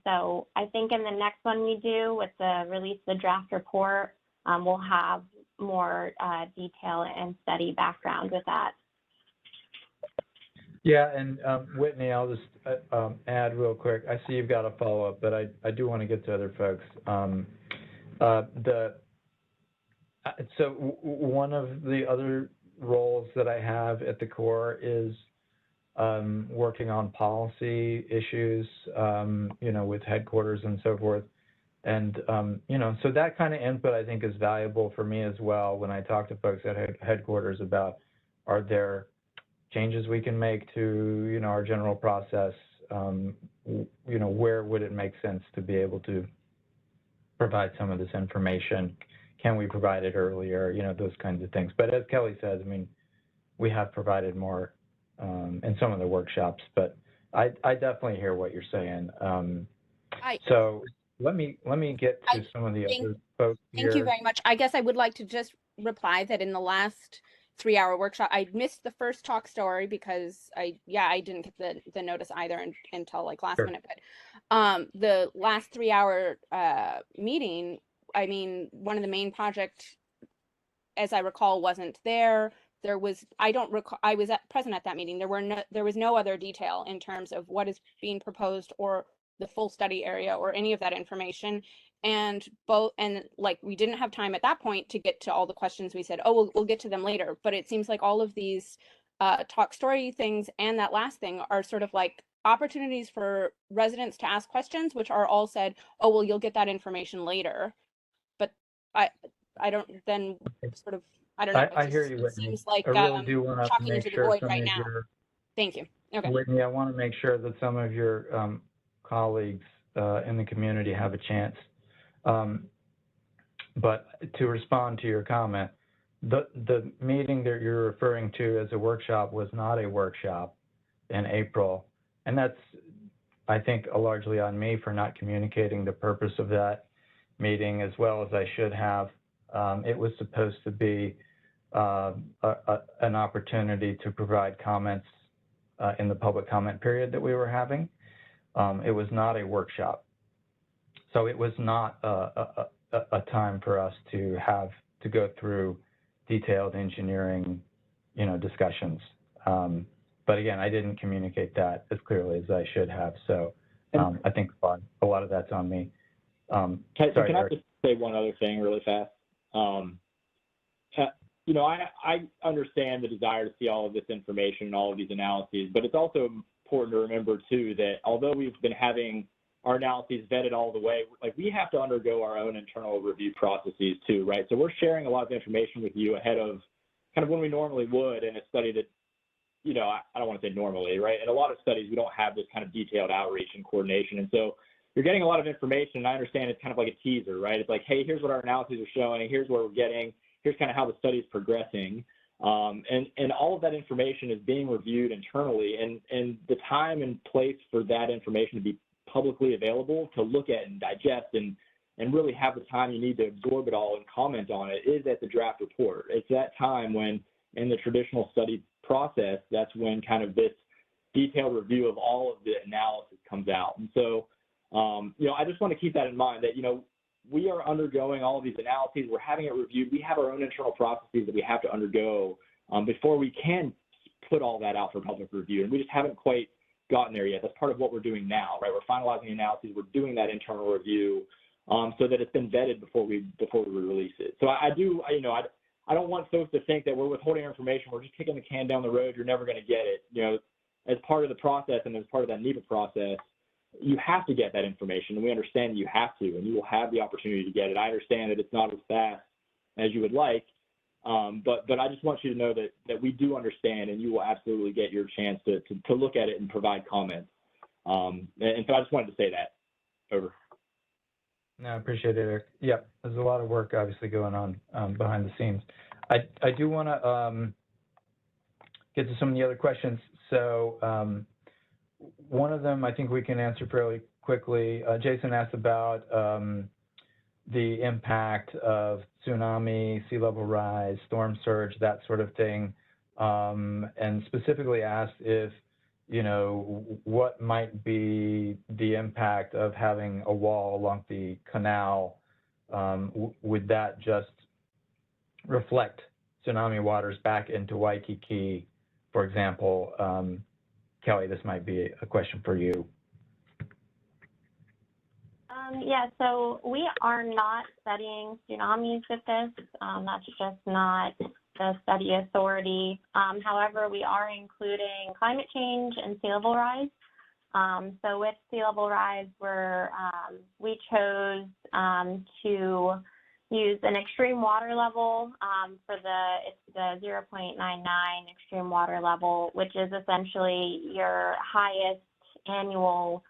So I think in the next one we do with the release of the draft report, we'll have more detail and study background with that. Yeah, and Whitney, I'll just add real quick. I see you've got a follow-up, but I do want to get to other folks. So one of the other roles that I have at the Corps is working on policy issues, with headquarters and so forth. And, so that kind of input I think is valuable for me as well when I talk to folks at headquarters about, are there changes we can make to, our general process? Where would it make sense to be able to provide some of this information? Can we provide it earlier? Those kinds of things. But as Kelly says, we have provided more in some of the workshops, but I definitely hear what you're saying. So let me get to some of the other folks here. Thank you very much. I guess I would like to just reply that in the last 3-hour workshop, I missed the first talk story because I didn't get the notice either until like last minute. But the last 3-hour meeting, one of the main project, as I recall, wasn't there. There was, I don't recall, I was present at that meeting. There was no other detail in terms of what is being proposed or the full study area or any of that information. And we didn't have time at that point to get to all the questions. We said, oh, we'll get to them later. But it seems like all of these talk story things and that last thing are sort of like opportunities for residents to ask questions, which are all said, oh, well, you'll get that information later. But I don't then sort of, I don't know. I hear you, Whitney. Seems like I really do want to talking make into the sure void some right of now. Thank you. Okay. Whitney, I want to make sure that some of your colleagues in the community have a chance. But to respond to your comment, the meeting that you're referring to as a workshop was not a workshop in April. And that's, I think, largely on me for not communicating the purpose of that meeting as well as I should have. It was supposed to be an opportunity to provide comments in the public comment period that we were having. It was not a workshop. So it was not a time for us to have to go through detailed engineering, discussions. But again, I didn't communicate that as clearly as I should have. So I think a lot of that's on me. Can I just say one other thing really fast? I understand the desire to see all of this information and all of these analyses, but it's also important to remember too that although we've been having our analyses vetted all the way, like we have to undergo our own internal review processes too, right? So we're sharing a lot of information with you ahead of kind of when we normally would in a study that, I don't want to say normally, right? In a lot of studies, we don't have this kind of detailed outreach and coordination. And so you're getting a lot of information, and I understand it's kind of like a teaser, right? It's like, hey, here's what our analyses are showing, here's what we're getting, here's kind of how the study is progressing. And all of that information is being reviewed internally, and the time and place for that information to be publicly available to look at and digest and really have the time you need to absorb it all and comment on it is at the draft report. It's that time when, in the traditional study process, that's when kind of this detailed review of all of the analysis comes out. And so, I just want to keep that in mind that, we are undergoing all of these analyses. We're having it reviewed. We have our own internal processes that we have to undergo before we can put all that out for public review. And we just haven't quite gotten there yet. That's part of what we're doing now, right? We're finalizing the analyses. We're doing that internal review so that it's been vetted before we release it. So I don't want folks to think that we're withholding information. We're just kicking the can down the road. You're never going to get it. As part of the process and as part of that NEPA process, you have to get that information, and we understand that you have to, and you will have the opportunity to get it. I understand that it's not as fast as you would like. But I just want you to know that we do understand, and you will absolutely get your chance to look at it and provide comments. And so I just wanted to say that. Over. No, I appreciate it, Eric. Yeah, there's a lot of work obviously going on behind the scenes. I do want to get to some of the other questions. So one of them I think we can answer fairly quickly. Jason asked about the impact of tsunami, sea level rise, storm surge, that sort of thing, and specifically asked if, you know, what might be the impact of having a wall along the canal. Would that just reflect tsunami waters back into Waikiki, for example? Kelly, this might be a question for you. Yeah, so we are not studying tsunamis with this. That's just not the study authority. However, we are including climate change and sea level rise. So with sea level rise, we chose to use an extreme water level for it's the 0.99 extreme water level, which is essentially your highest annual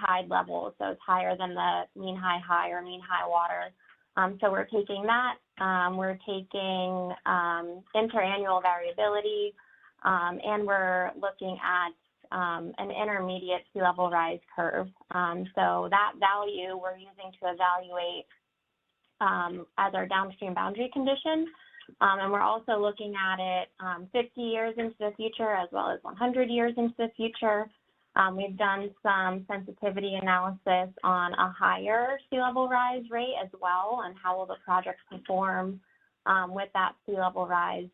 tide level. So it's higher than the mean high or mean high water. So we're taking that. We're taking interannual variability, and we're looking at an intermediate sea level rise curve. So that value we're using to evaluate as our downstream boundary condition. And we're also looking at it 50 years into the future as well as 100 years into the future. We've done some sensitivity analysis on a higher sea level rise rate as well, and how will the project perform with that sea level rise,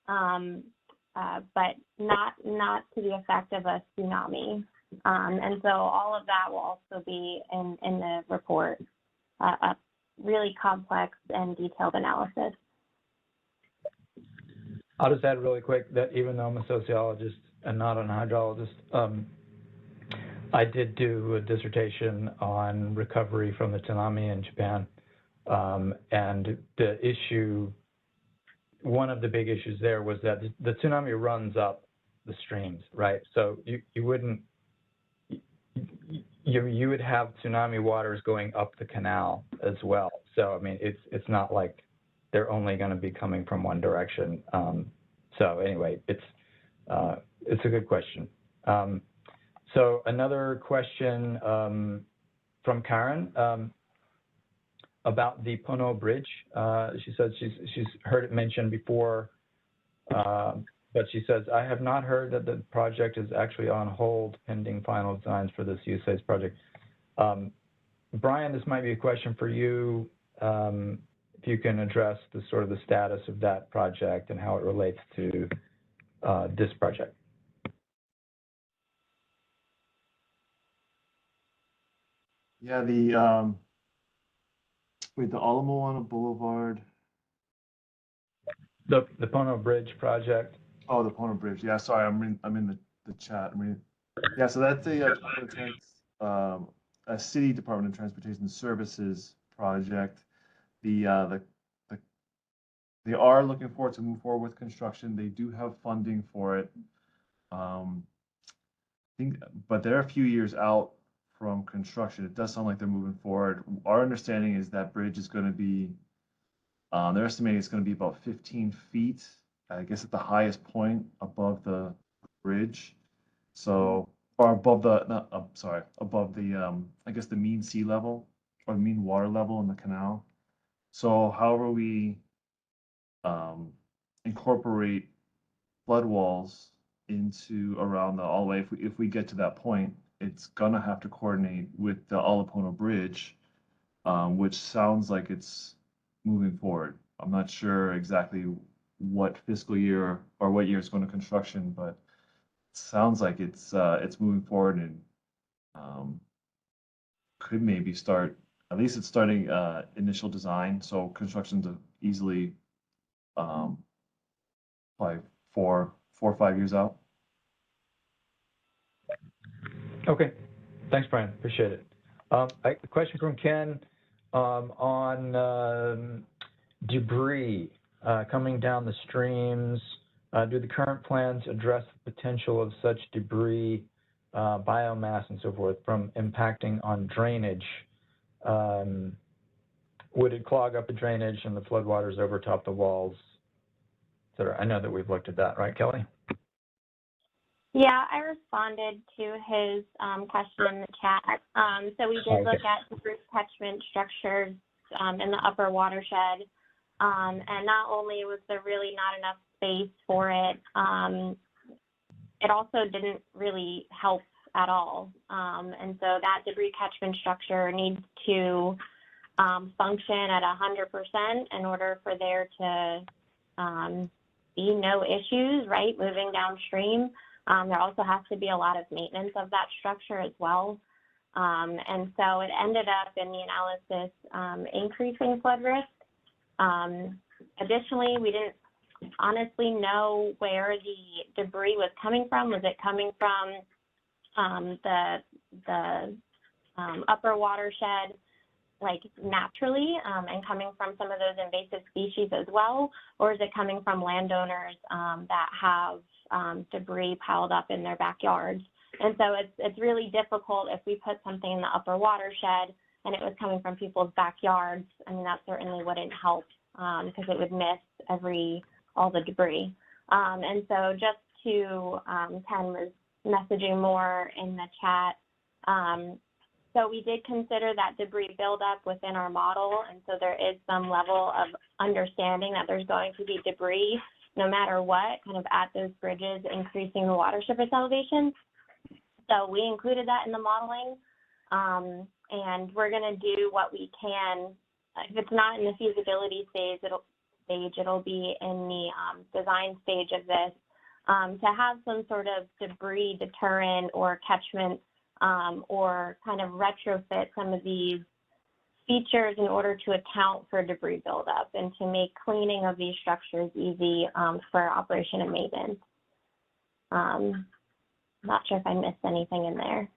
but not to the effect of a tsunami. And so all of that will also be in the report, a really complex and detailed analysis. I'll just add really quick that even though I'm a sociologist and not a hydrologist, I did do a dissertation on recovery from the tsunami in Japan. And the issue, one of the big issues there was that the tsunami runs up the streams, right? So you wouldn't, you would have tsunami waters going up the canal as well. So, I mean, it's not like they're only going to be coming from one direction. So anyway, it's a good question. So another question from Karen about the Pono Bridge. She says she's heard it mentioned before, but she says, I have not heard that the project is actually on hold pending final designs for this USAID's project. Brian, this might be a question for you. If you can address the sort of the status of that project and how it relates to this project. Yeah, wait, the Ala Moana Boulevard. The Pono Bridge project. Oh, the Pono Bridge. Yeah, sorry, I'm in the chat. Yeah, so that's a city Department of Transportation Services project. They are looking forward to move forward with construction. They do have funding for it. But they're a few years out from construction. It does sound like they're moving forward. Our understanding is that bridge is going to be, they're estimating it's going to be about 15 feet, I guess at the highest point above the bridge. So, or above above the, I guess the mean sea level or the mean water level in the canal. So however we incorporate flood walls into around all the way, if we get to that point, it's gonna have to coordinate with the Alapono Bridge, which sounds like it's moving forward. I'm not sure exactly what fiscal year or what year it's going to construction, but it sounds like it's moving forward and could maybe start. At least it's starting initial design, so construction's easily probably 4 or 5 years out. Okay, thanks, Brian. Appreciate it. A question from Ken. On debris coming down the streams, do the current plans address the potential of such debris, biomass, and so forth from impacting on drainage? Would it clog up the drainage and the floodwaters overtop the walls, et cetera? I know that we've looked at that, right, Kelly? Yeah, I responded to his question in the chat. So we did look at debris catchment structures in the upper watershed. And not only was there really not enough space for it, it also didn't really help at all. And so that debris catchment structure needs to function at 100% in order for there to be no issues, right, moving downstream. There also has to be a lot of maintenance of that structure as well. And so it ended up in the analysis increasing flood risk. Additionally, we didn't honestly know where the debris was coming from. Was it coming from the upper watershed, like naturally, and coming from some of those invasive species as well? Or is it coming from landowners that have debris piled up in their backyards? And so it's really difficult if we put something in the upper watershed and it was coming from people's backyards. I mean, that certainly wouldn't help because it would miss all the debris. And so just to, Ken was messaging more in the chat. So we did consider that debris buildup within our model. And so there is some level of understanding that there's going to be debris no matter what, kind of at those bridges, increasing the water surface elevation. So we included that in the modeling. And we're going to do what we can. If it's not in the feasibility stage, it'll be in the design stage of this, to have some sort of debris deterrent or catchment, or kind of retrofit some of these features in order to account for debris buildup and to make cleaning of these structures easy for operation and maintenance. I'm not sure if I missed anything in there.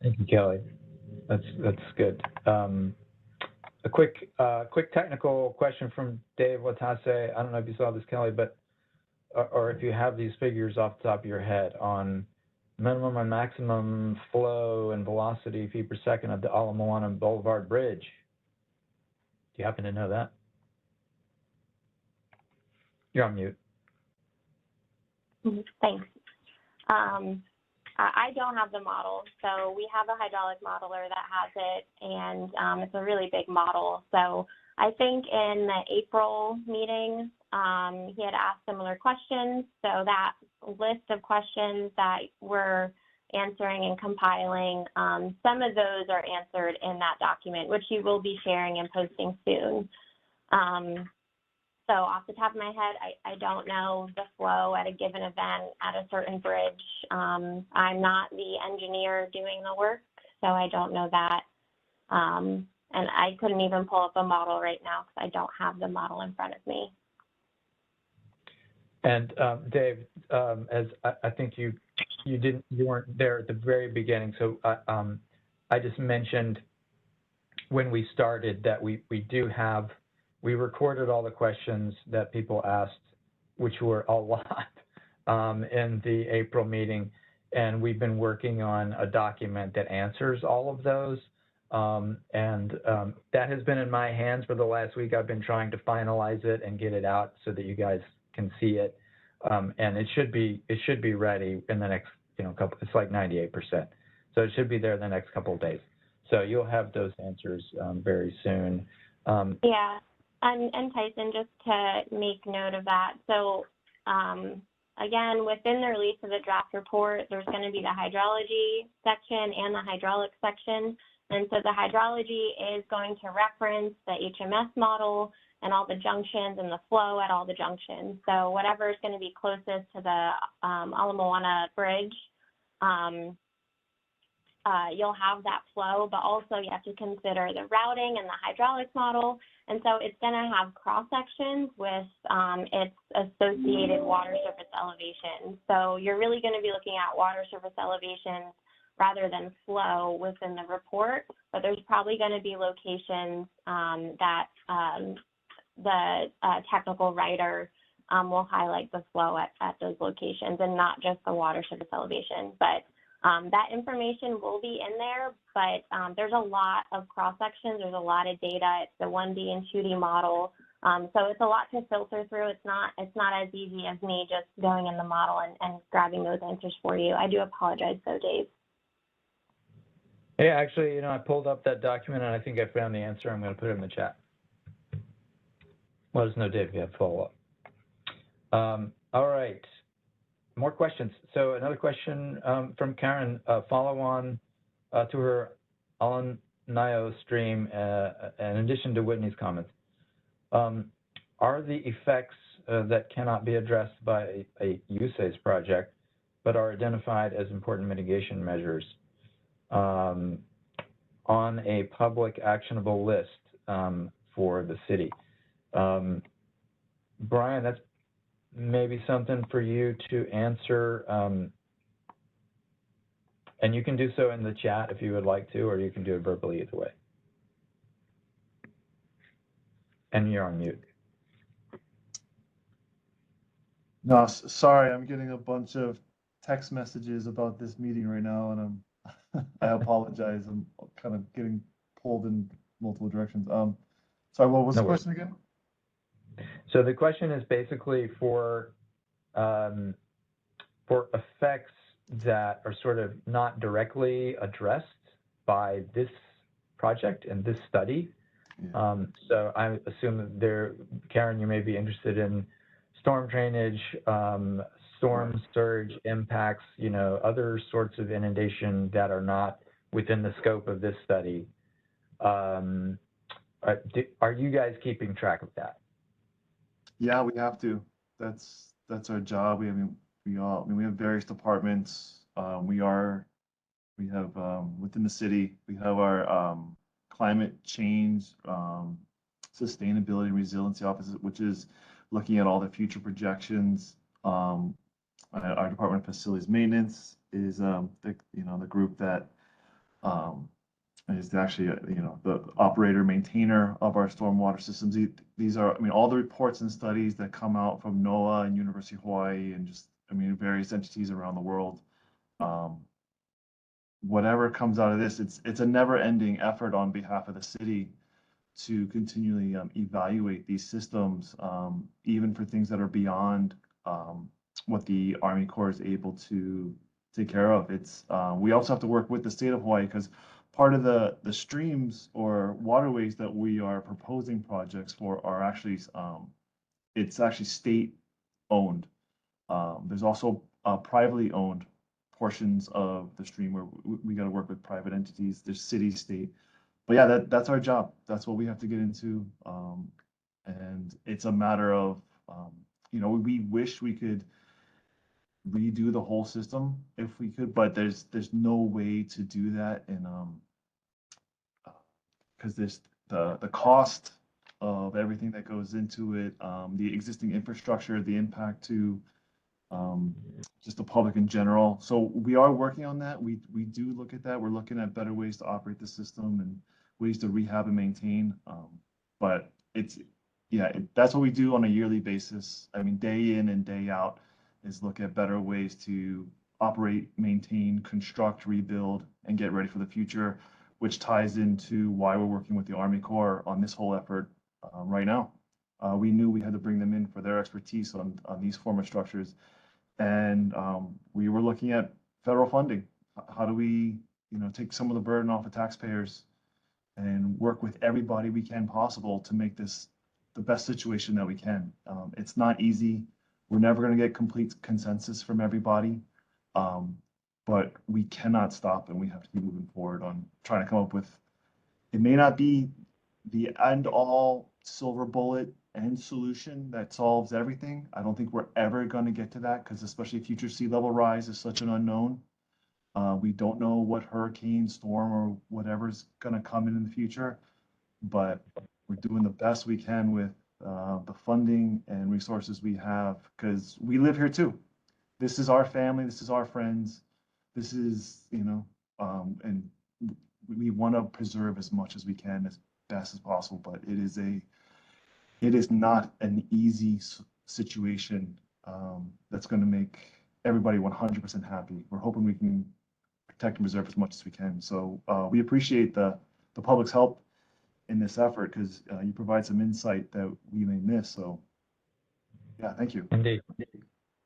Thank you, Kelly. That's good. A quick technical question from Dave Latase. I don't know if you saw this, Kelly, but or if you have these figures off the top of your head on minimum and maximum flow and velocity feet per second of the Ala Moana Boulevard Bridge. Do you happen to know that? You're on mute. Thanks. I don't have the model, so we have a hydraulic modeler that has it, and it's a really big model. So I think in the April meeting, he had asked similar questions. So that list of questions that we're answering and compiling, some of those are answered in that document, which you will be sharing and posting soon. So off the top of my head, I don't know the flow at a given event at a certain bridge. I'm not the engineer doing the work, so I don't know that. And I couldn't even pull up a model right now because I don't have the model in front of me. And Dave, as I think you weren't there at the very beginning, so I just mentioned when we started that we recorded all the questions that people asked, which were a lot, in the April meeting, and we've been working on a document that answers all of those. That has been in my hands for the last week. I've been trying to finalize it and get it out so that you guys can see it. And it should be ready in the next, couple, it's like 98%. So it should be there in the next couple of days. So you'll have those answers very soon. Yeah, and Tyson, just to make note of that. So again, within the release of the draft report, there's going to be the hydrology section and the hydraulic section. And so the hydrology is going to reference the HMS model and all the junctions and the flow at all the junctions. So whatever is going to be closest to the Ala Moana Bridge, you'll have that flow, but also you have to consider the routing and the hydraulic model. And so it's going to have cross sections with its associated water surface elevation. So you're really going to be looking at water surface elevations rather than flow within the report. But there's probably going to be locations that the technical writer will highlight the flow at those locations, and not just the watershed elevation. But that information will be in there, but there's a lot of cross sections. There's a lot of data. It's the 1D and 2D model. So it's a lot to filter through. It's not as easy as me just going in the model and grabbing those answers for you. I do apologize though, Dave. Hey, actually, I pulled up that document and I think I found the answer. I'm going to put it in the chat. Let us know, Dave, if you have follow-up. All right. More questions. So another question from Karen, follow on to her Alan-Nio stream, in addition to Whitney's comments. Are the effects that cannot be addressed by a USAID's project, but are identified as important mitigation measures on a public actionable list for the city? Brian, that's maybe something for you to answer, and you can do so in the chat if you would like to, or you can do it verbally either way. And you're on mute. No, sorry, I'm getting a bunch of text messages about this meeting right now, and I apologize. I'm kind of getting pulled in multiple directions. Sorry, what was the question again? So the question is basically for effects that are sort of not directly addressed by this project and this study. Yeah. So I assume that Karen, you may be interested in storm drainage, storm surge impacts, other sorts of inundation that are not within the scope of this study. Are you guys keeping track of that? Yeah, we have to. That's our job. We have various departments. We have within the city, we have our climate change, sustainability and resiliency office, which is looking at all the future projections. Our Department of Facilities Maintenance is the group that is actually the operator maintainer of our stormwater systems. These are all the reports and studies that come out from NOAA and University of Hawaii and just various entities around the world. Whatever comes out of this, it's a never-ending effort on behalf of the city to continually evaluate these systems, even for things that are beyond what the Army Corps is able to take care of. We also have to work with the state of Hawaii, because part of the streams or waterways that we are proposing projects for are actually it's actually state owned. There's also privately owned portions of the stream where we got to work with private entities. There's city, state, but yeah, that's our job. That's what we have to get into, and it's a matter of we wish we could redo the whole system if we could, but there's no way to do that, and because there's the cost of everything that goes into it, the existing infrastructure, the impact to just the public in general. So we are working on that. We do look at that. We're looking at better ways to operate the system and ways to rehab and maintain. But that's what we do on a yearly basis. Day in and day out is look at better ways to operate, maintain, construct, rebuild, and get ready for the future, which ties into why we're working with the Army Corps on this whole effort right now. We knew we had to bring them in for their expertise on these form of structures. And we were looking at federal funding. How do we, take some of the burden off of taxpayers and work with everybody we can possible to make this the best situation that we can. It's not easy. We're never going to get complete consensus from everybody, but we cannot stop, and we have to keep moving forward on trying to come up with, it may not be the end all silver bullet end solution that solves everything. I don't think we're ever going to get to that, because especially future sea level rise is such an unknown. We don't know what hurricane, storm, or whatever's going to come in the future, but we're doing the best we can with the funding and resources we have, because we live here too. This is our family. This is our friends. This is, And we want to preserve as much as we can as best as possible, but it is not an easy situation that's going to make everybody 100% happy. We're hoping we can protect and preserve as much as we can. So we appreciate the public's help in this effort because you provide some insight that we may miss. So yeah, thank you. Indeed.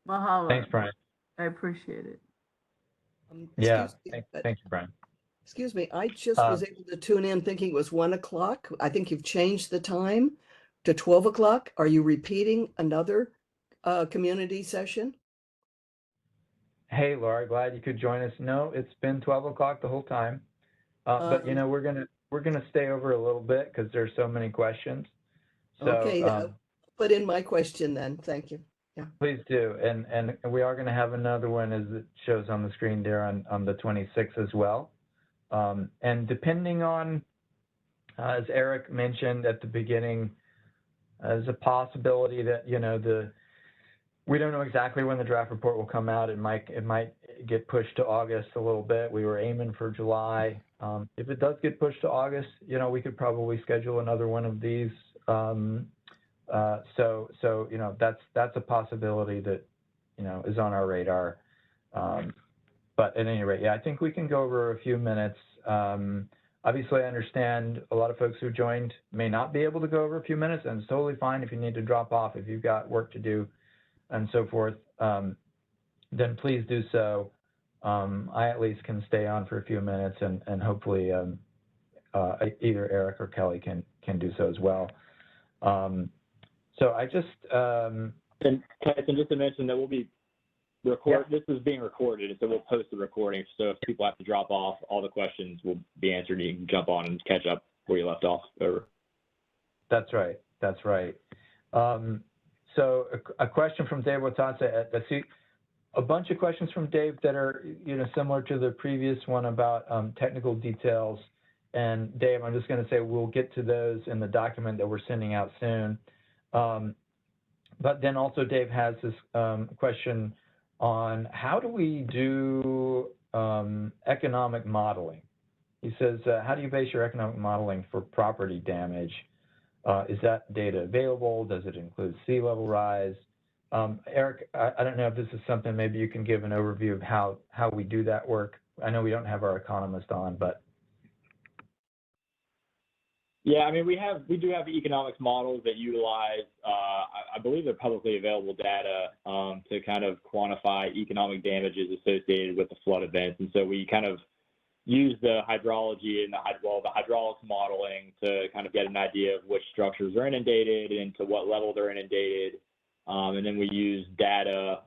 Mahalo. Thanks, Brian. I appreciate it. Yeah, Excuse me, thank you, Brian. excuse me, I just was able to tune in thinking it was 1 o'clock. I think you've changed the time to 12 o'clock. Are you repeating another community session? Hey, Laura, glad you could join us. No, it's been 12 o'clock the whole time. But you know, we're gonna stay over a little bit because there's so many questions. So Okay, put in my question then. Thank you. please do. And we are gonna have another one as it shows on the screen there on the 26th as well. And depending on, as Eric mentioned at the beginning, there's a possibility that, you know, we don't know exactly when the draft report will come out. It might get pushed to August a little bit. We were aiming for July. If it does get pushed to August, you know, we could probably schedule another one of these. So you know, that's a possibility that, you know, is on our radar. But at any rate, yeah, I think we can go over a few minutes. Obviously, I understand a lot of folks who joined may not be able to go over a few minutes, and it's totally fine if you need to drop off, if you've got work to do and so forth, then please do so. I at least can stay on for a few minutes and hopefully either Eric or Kelly can do so as well. So I just... And Tyson, just to mention that we'll be this is being recorded, so we'll post the recording. So if people have to drop off, all the questions will be answered. You can jump on and catch up where you left off. Over. That's right. That's right. So a question from Dave Watasa. I see a bunch of questions from Dave that are, you know, similar to the previous one about technical details. And Dave, I'm just going to say we'll get to those in the document that we're sending out soon. But then also Dave has this question on how do we do economic modeling? He says, how do you base your economic modeling for property damage? Is that data available? Does it include sea level rise? Eric, I don't know if this is something maybe you can give an overview of how we do that work. I know we don't have our economist on, but. Yeah, I mean, we do have economics models that utilize, I believe they're publicly available data to kind of quantify economic damages associated with the flood events. And so we kind of use the hydrology and the hydraulics modeling to kind of get an idea of which structures are inundated and to what level they're inundated. And then we use data.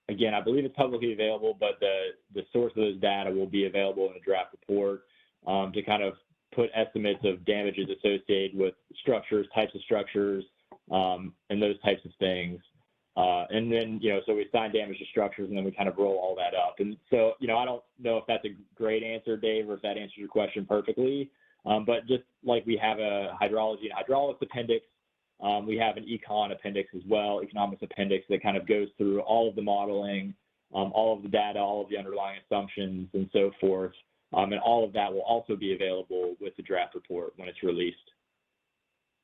Again, I believe it's publicly available, but the source of those data will be available in the draft report to kind of put estimates of damages associated with structures, types of structures, and those types of things. And then, you know, so we assign damage to structures and then we kind of roll all that up. And so, you know, I don't know if that's a great answer, Dave, or if that answers your question perfectly. But just like we have a hydrology and hydraulics appendix, we have an econ appendix as well, economics appendix that kind of goes through all of the modeling, all of the data, all of the underlying assumptions and so forth. And all of that will also be available with the draft report when it's released.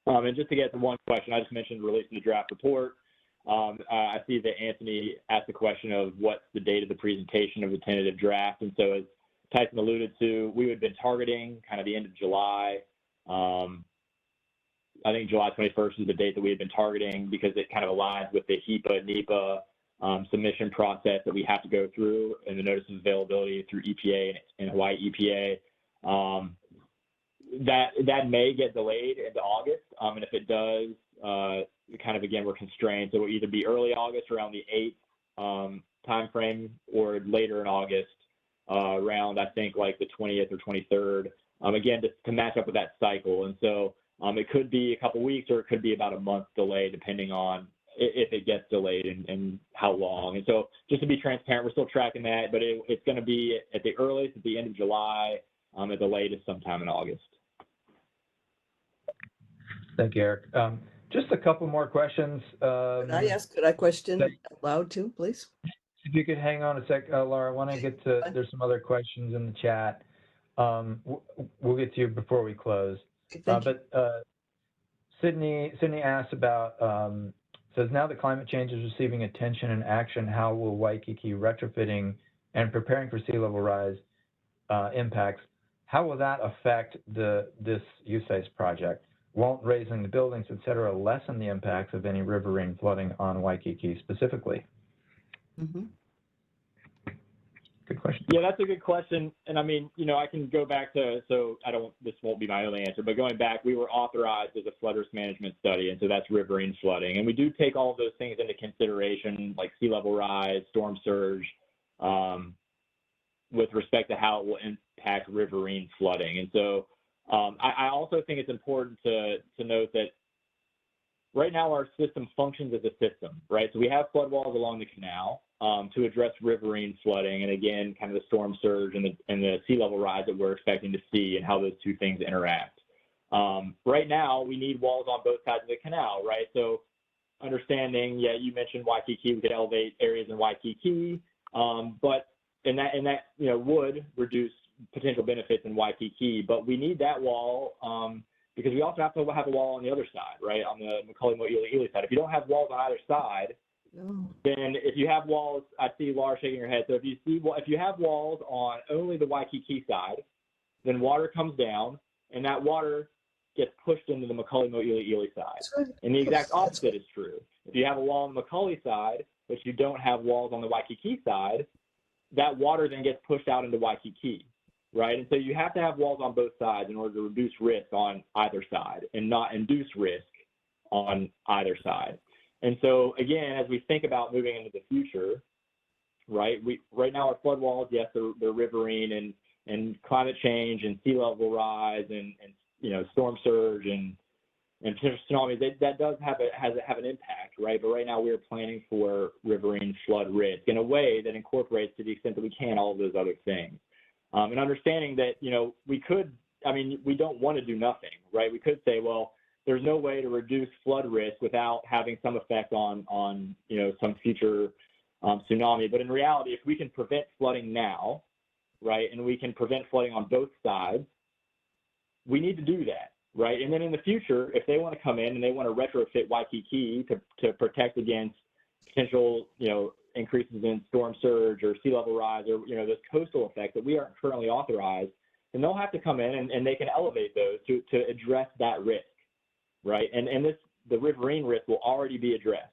And just to get to one question, I just mentioned releasing the draft report. I see that Anthony asked the question of what's the date of the presentation of the tentative draft. And so as Tyson alluded to, we would have been targeting kind of the end of July. I think July 21st is the date that we had been targeting because it kind of aligns with the HEPA, NEPA submission process that we have to go through and the notice of availability through EPA and Hawaii EPA. That may get delayed into August. And if it does, kind of, again, we're constrained. So it will either be early August around the 8th timeframe or later in August around, I think, like the 20th or 23rd, again, to match up with that cycle. And so it could be a couple weeks or it could be about a month delay, depending on if it gets delayed and how long. And so just to be transparent, we're still tracking that, but it's going to be at the earliest at the end of July, at the latest sometime in August. Thank you, Eric. Just a couple more questions. Could I question out loud too, please? if you could hang on a sec, Laura, I want to get to, there's some other questions in the chat. We'll get to you before we close. Thank you. But Sydney asks about, says now that climate change is receiving attention and action, how will Waikiki retrofitting and preparing for sea level rise impacts? How will that affect this use-based project? Won't raising the buildings, et cetera, lessen the impacts of any riverine flooding on Waikiki specifically? Mm-hmm. Good question. Yeah, that's a good question. And I mean, you know, I can go back to, so this won't be my only answer, but going back, we were authorized as a flood risk management study. And so that's riverine flooding. And we do take all of those things into consideration, like sea level rise, storm surge, with respect to how it will impact riverine flooding. And so I also think it's important to note that right now our system functions as a system, right? So we have flood walls along the canal to address riverine flooding, and again, kind of the storm surge and the sea level rise that we're expecting to see, and how those two things interact. Right now, we need walls on both sides of the canal, right? So understanding, yeah, you mentioned Waikiki, we could elevate areas in Waikiki, but and that you know would reduce potential benefits in Waikiki, but we need that wall because we also have to have a wall on the other side, right? On the Macaulay Mo'ili side. If you don't have walls on either side, then if you have walls, I see Laura shaking her head. So if you have walls on only the Waikiki side, then water comes down, and that water gets pushed into the Macaulay Mo'ili side. And the exact opposite is true. If you have a wall on the Macaulay side, but you don't have walls on the Waikiki side, that water then gets pushed out into Waikiki, right? And so you have to have walls on both sides in order to reduce risk on either side and not induce risk on either side. And so again, as we think about moving into the future, right, right now our flood walls, yes, they're riverine, and climate change and sea level rise and you know storm surge and potential tsunamis, that does have an impact, right? But right now we are planning for riverine flood risk in a way that incorporates, to the extent that we can, all of those other things. And understanding that, you know, we don't want to do nothing, right? We could say, well, there's no way to reduce flood risk without having some effect on you know, some future tsunami. But in reality, if we can prevent flooding now, right, and we can prevent flooding on both sides, we need to do that, right? And then in the future, if they want to come in and they want to retrofit Waikiki to protect against potential, you know, increases in storm surge or sea level rise or, you know, this coastal effect that we aren't currently authorized, then they'll have to come in and they can elevate those to address that risk, right? And the riverine risk will already be addressed.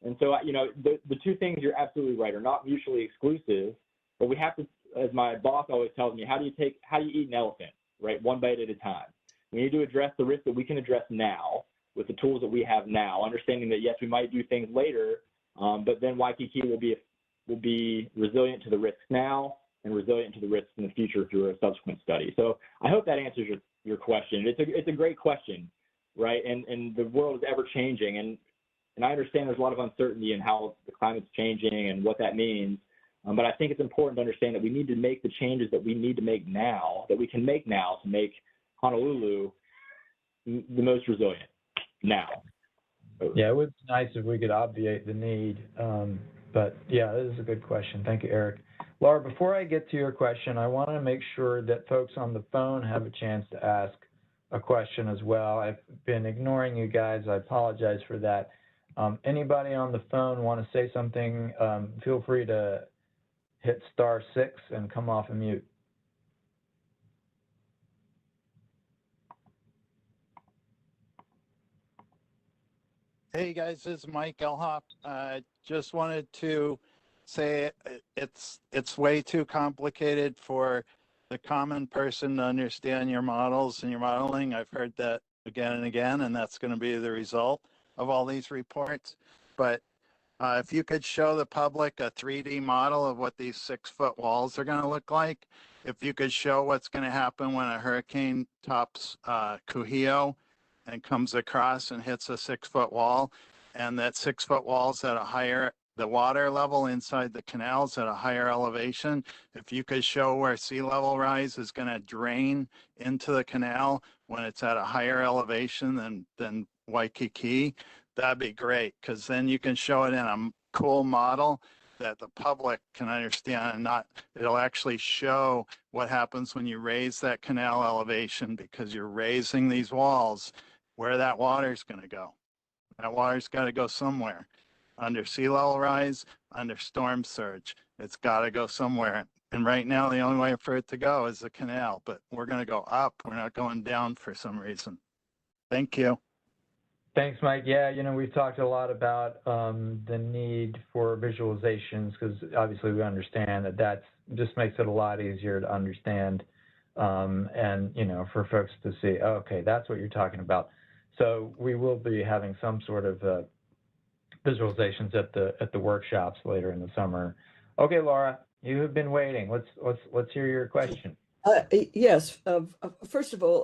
And so, you know, the two things, you're absolutely right, are not mutually exclusive, but we have to, as my boss always tells me, how do you eat an elephant, right? One bite at a time. We need to address the risk that we can address now with the tools that we have now, understanding that, yes, we might do things later, but then Waikiki will be resilient to the risks now and resilient to the risks in the future through a subsequent study. So I hope that answers your question. It's a great question, right? And the world is ever changing, and I understand there's a lot of uncertainty in how the climate's changing and what that means. But I think it's important to understand that we need to make the changes that we need to make now, that we can make now, to make Honolulu the most resilient now. Yeah, it would be nice if we could obviate the need. But yeah, this is a good question. Thank you, Eric. Laura, before I get to your question, I want to make sure that folks on the phone have a chance to ask a question as well. I've been ignoring you guys. I apologize for that. Anybody on the phone want to say something, feel free to hit *6 and come off of mute. Hey guys, this is Mike Elhop. Just wanted to say it's way too complicated for the common person to understand your models and your modeling. I've heard that again and again, and that's going to be the result of all these reports. But if you could show the public a 3D model of what these 6-foot walls are going to look like, if you could show what's going to happen when a hurricane tops Kuhio and comes across and hits a 6-foot wall, and that 6-foot wall's at a higher, the water level inside the canals at a higher elevation. If you could show where sea level rise is going to drain into the canal when it's at a higher elevation than Waikiki, that'd be great, because then you can show it in a cool model that the public can understand, and not, it'll actually show what happens when you raise that canal elevation, because you're raising these walls, where that water is going to go. That water's got to go somewhere. Under sea level rise, under storm surge, it's got to go somewhere. And right now, the only way for it to go is the canal, but we're going to go up. We're not going down for some reason. Thank you. Thanks, Mike. Yeah, we've talked a lot about the need for visualizations, because obviously we understand that just makes it a lot easier to understand, and for folks to see, oh, okay, that's what you're talking about. So we will be having some sort of visualizations at the workshops later in the summer. Okay, Laura, you have been waiting. Let's hear your question. Yes. First of all,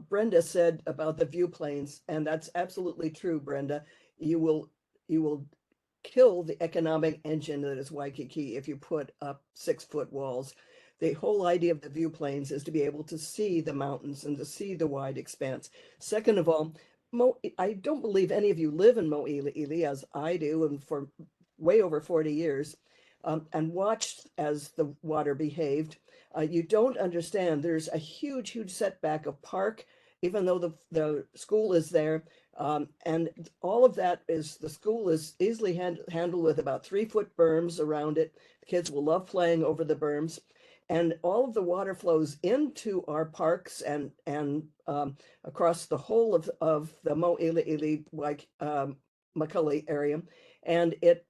Brenda said about the view planes, and that's absolutely true, Brenda. You will kill the economic engine that is Waikiki if you put up 6-foot walls. The whole idea of the view planes is to be able to see the mountains and to see the wide expanse. Second of all, I don't believe any of you live in Mo'ili'ili, as I do, and for way over 40 years, and watched as the water behaved. You don't understand. There's a huge, huge setback of park, even though the school is there. And all of that the school is easily handled with about 3-foot berms around it. The kids will love playing over the berms. And all of the water flows into our parks and across the whole of the Mo'ili'ili, like Macaulay area. And it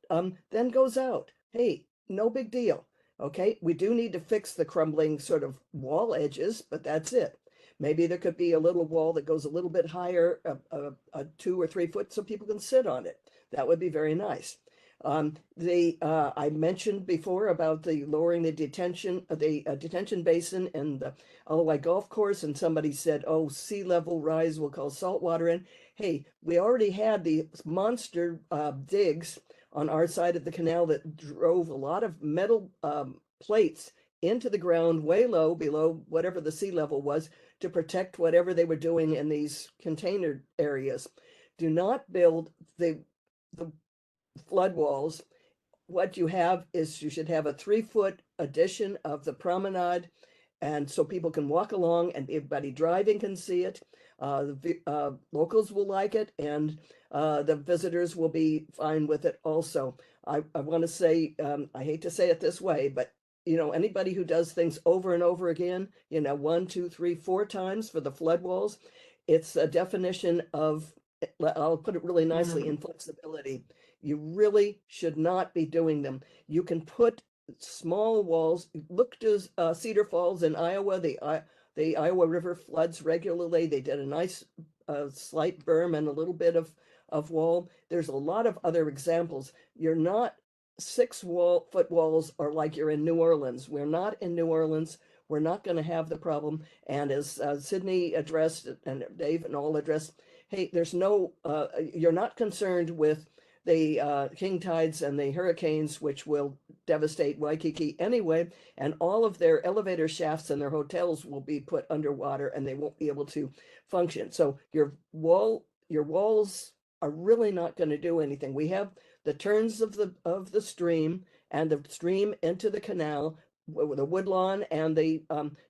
then goes out. Hey, no big deal. Okay, we do need to fix the crumbling sort of wall edges, but that's it. Maybe there could be a little wall that goes a little bit higher, 2 or 3 foot, so people can sit on it. That would be very nice. I mentioned before about the lowering the detention basin and the Alawai Golf Course, and somebody said, "Oh, sea level rise will cause salt water in." Hey, we already had the monster digs on our side of the canal that drove a lot of metal plates into the ground way low below whatever the sea level was to protect whatever they were doing in these container areas. Do not build the flood walls. What you have is you should have a 3-foot addition of the promenade, and so people can walk along and everybody driving can see it. Locals will like it, and the visitors will be fine with it also. I want to say, I hate to say it this way, but anybody who does things over and over again, 1, 2, 3, 4 times for the flood walls, it's a definition of, I'll put it really nicely, inflexibility. You really should not be doing them. You can put small walls. Look to Cedar Falls in Iowa. The Iowa River floods regularly. They did a nice slight berm and a little bit of wall. There's a lot of other examples. You're not 6-foot walls are like you're in New Orleans. We're not in New Orleans. We're not going to have the problem. And as Sydney addressed and Dave and all addressed, hey, there's no, you're not concerned with the king tides and the hurricanes, which will devastate Waikiki anyway, and all of their elevator shafts and their hotels will be put underwater and they won't be able to function. So your walls are really not going to do anything. We have the turns of the stream and the stream into the canal, the woodlawn and the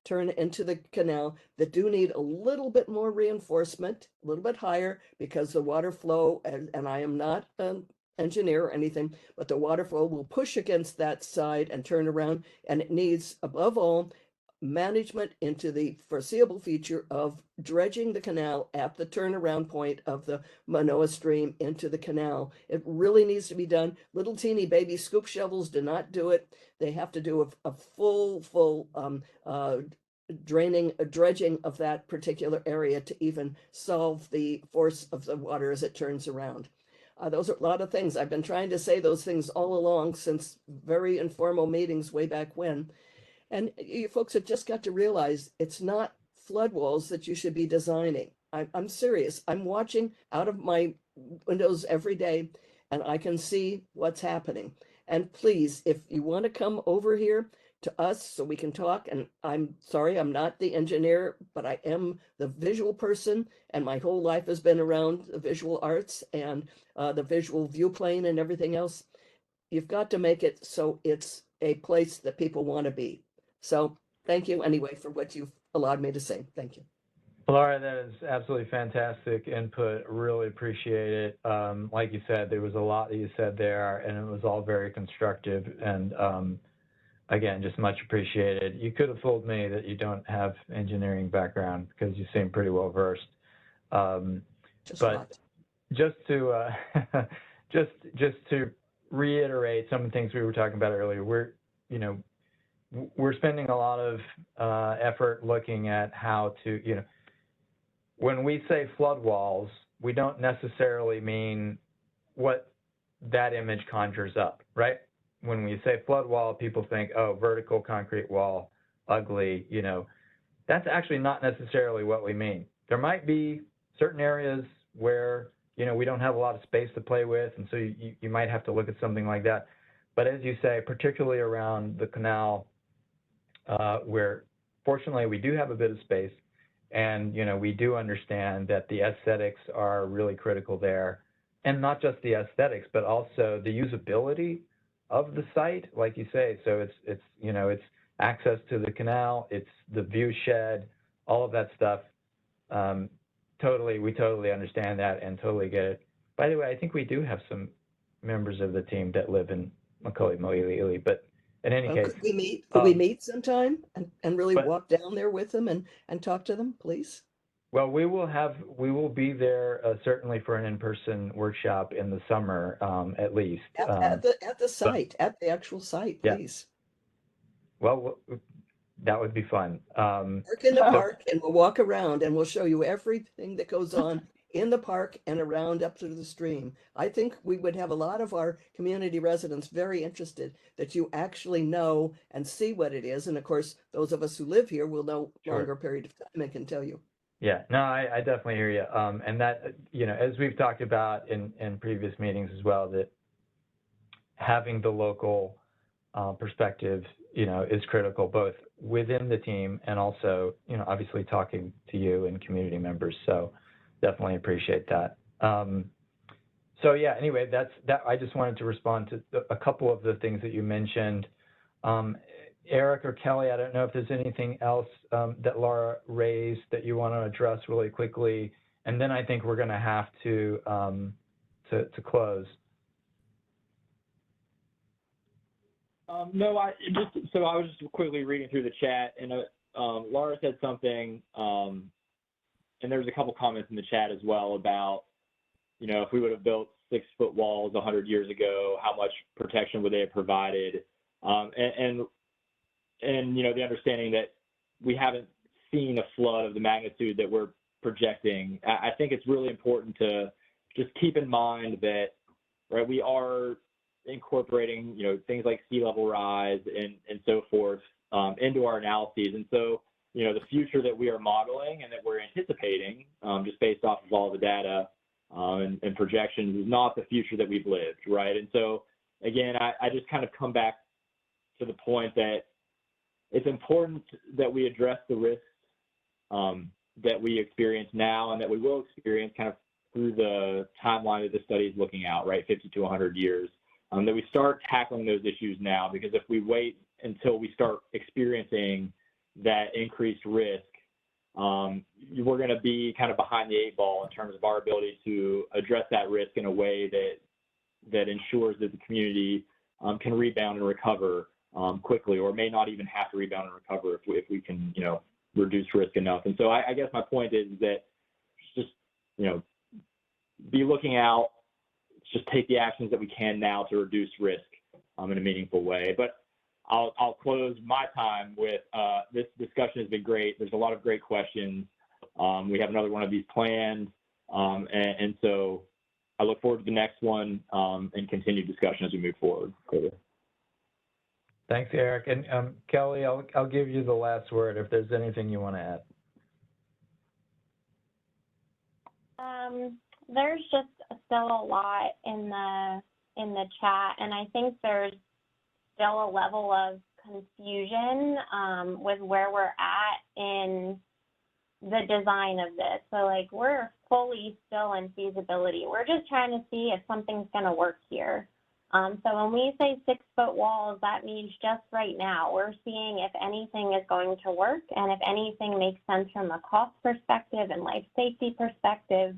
turn into the canal that do need a little bit more reinforcement, a little bit higher, because the water flow, and I am not an engineer or anything, but the water flow will push against that side and turn around, and it needs, above all, management into the foreseeable future of dredging the canal at the turnaround point of the Manoa Stream into the canal. It really needs to be done. Little teeny baby scoop shovels do not do it. They have to do a full dredging of that particular area to even solve the force of the water as it turns around. Those are a lot of things. I've been trying to say those things all along since very informal meetings way back when. And you folks have just got to realize it's not flood walls that you should be designing. I'm serious. I'm watching out of my windows every day and I can see what's happening. And please, if you want to come over here to us so we can talk, and I'm sorry, I'm not the engineer, but I am the visual person, and my whole life has been around the visual arts and the visual view plane and everything else. you've got to make it so it's a place that people want to be. So thank you anyway for what you've allowed me to say. Thank you. Laura, that is absolutely fantastic input. Really appreciate it. Like you said, there was a lot that you said there, and it was all very constructive. And again, just much appreciated. You could have told me that you don't have engineering background because you seem pretty well versed. Just But right. just to just to reiterate some of the things we were talking about earlier, we're spending a lot of effort looking at how to, when we say flood walls, we don't necessarily mean what that image conjures up, right? When we say flood wall, people think, oh, vertical concrete wall, ugly, that's actually not necessarily what we mean. There might be certain areas where, we don't have a lot of space to play with, and so you might have to look at something like that. But as you say, particularly around the canal, where fortunately we do have a bit of space, and we do understand that the aesthetics are really critical there, and not just the aesthetics, but also the usability of the site, like you say. So it's access to the canal, it's the view shed, all of that stuff. We totally understand that and totally get it. By the way, I think we do have some members of the team that live in Makoli, but in any Well, case, could we meet? Could we meet sometime and really but- walk down there with them and talk to them, please? well, we will be there certainly for an in-person workshop in the summer, at least. At the site, at the actual site, Yeah. please. Well, that would be fun. Park in the park, and we'll walk around and we'll show you everything that goes on in the park and around up to the stream. I think we would have a lot of our community residents very interested that you actually know and see what it is. And of course, those of us who live here will know Sure. longer period of time and can tell you. Yeah, no, I definitely hear you. And that, as we've talked about in previous meetings as well, that having the local perspective, is critical both within the team and also, obviously talking to you and community members. So definitely appreciate that. So yeah, anyway, that I just wanted to respond to a couple of the things that you mentioned. Eric or Kelly, I don't know if there's anything else that Laura raised that you want to address really quickly, and then I think we're going to have to close. No, I was just quickly reading through the chat, and Laura said something, and there was a couple comments in the chat as well about, if we would have built 6-foot walls 100 years ago, how much protection would they have provided? And the understanding that we haven't seen a flood of the magnitude that we're projecting. I think it's really important to just keep in mind that, right, we are incorporating, things like sea level rise and so forth into our analyses. And so, the future that we are modeling and that we're anticipating, just based off of all the data and projections, is not the future that we've lived, right? And so, again, I just kind of come back to the point that it's important that we address the risks that we experience now and that we will experience kind of through the timeline that the study is looking out, right, 50 to 100 years, that we start tackling those issues now, because if we wait until we start experiencing that increased risk, we're going to be kind of behind the 8 ball in terms of our ability to address that risk in a way that ensures that the community can rebound and recover quickly, or may not even have to rebound and recover if we can, reduce risk enough. And so I guess my point is that just, be looking out, just take the actions that we can now to reduce risk in a meaningful way. But I'll close my time with this discussion has been great. There's a lot of great questions. We have another one of these planned. And so I look forward to the next one and continued discussion as we move forward. Thanks, Eric. And Kelly, I'll give you the last word if there's anything you want to add. There's just still a lot in the chat, and I think there's still a level of confusion with where we're at in the design of this. So like, we're fully still in feasibility. We're just trying to see if something's going to work here. So when we say 6-foot walls, that means just right now, we're seeing if anything is going to work and if anything makes sense from a cost perspective and life safety perspective.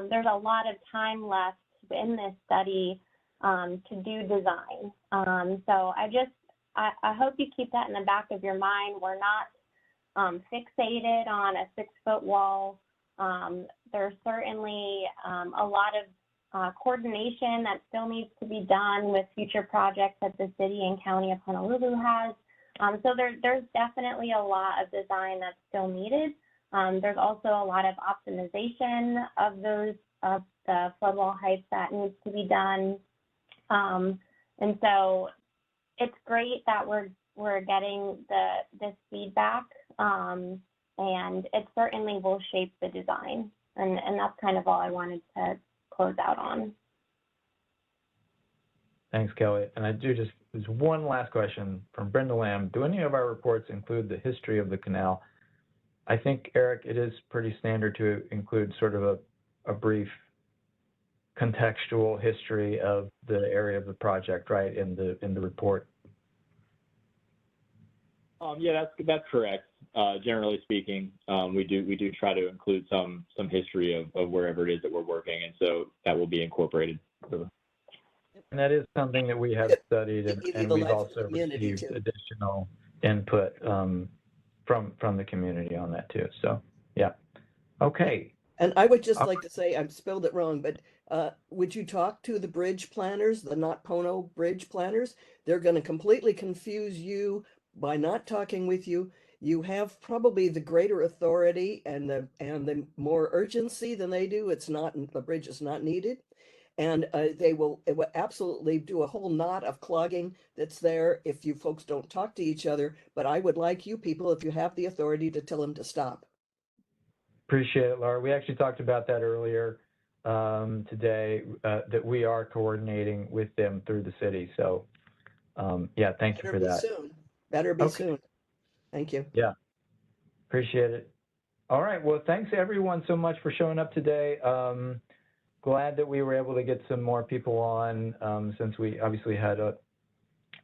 There's a lot of time left in this study to do design. So I hope you keep that in the back of your mind. We're not fixated on a 6-foot wall. There's certainly a lot of coordination that still needs to be done with future projects that the city and county of Honolulu has. So there's definitely a lot of design that's still needed. There's also a lot of optimization of the flood wall heights that needs to be done. And so it's great that we're getting this feedback, and it certainly will shape the design. And that's kind of all I wanted to close out on. Thanks, Kelly. And there's one last question from Brenda Lamb. Do any of our reports include the history of the canal? I think, Eric, it is pretty standard to include sort of a brief contextual history of the area of the project, right, in the report. Yeah, that's correct. Generally speaking, we do try to include some history of wherever it is that we're working, and so that will be incorporated. And that is something that we have studied, and we've also received additional input from the community on that too. So, yeah. Okay. And I would just like to say, I've spelled it wrong, but would you talk to the bridge planners, the Not Pono bridge planners? They're going to completely confuse you by not talking with you. You have probably the greater authority and the more urgency than they do. The bridge is not needed. And it will absolutely do a whole knot of clogging that's there if you folks don't talk to each other. But I would like you people, if you have the authority, to tell them to stop. Appreciate it, Laura. We actually talked about that earlier today, that we are coordinating with them through the city. So, yeah, thank you for that. Better be soon. Thank you. Yeah, appreciate it. All right, well, thanks everyone so much for showing up today. Glad that we were able to get some more people on since we obviously had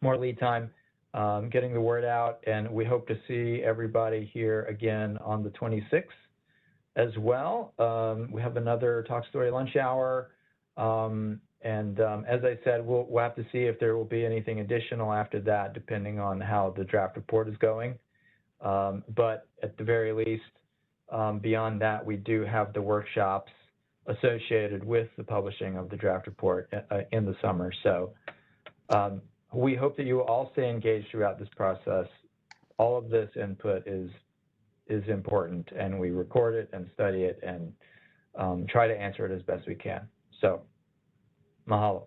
more lead time getting the word out, and we hope to see everybody here again on the 26th as well. We have another Talk Story lunch hour, and as I said, we'll have to see if there will be anything additional after that, depending on how the draft report is going. But at the very least, beyond that, we do have the workshops associated with the publishing of the draft report in the summer. So we hope that you will all stay engaged throughout this process. All of this input is important, and we record it and study it and try to answer it as best we can. So mahalo.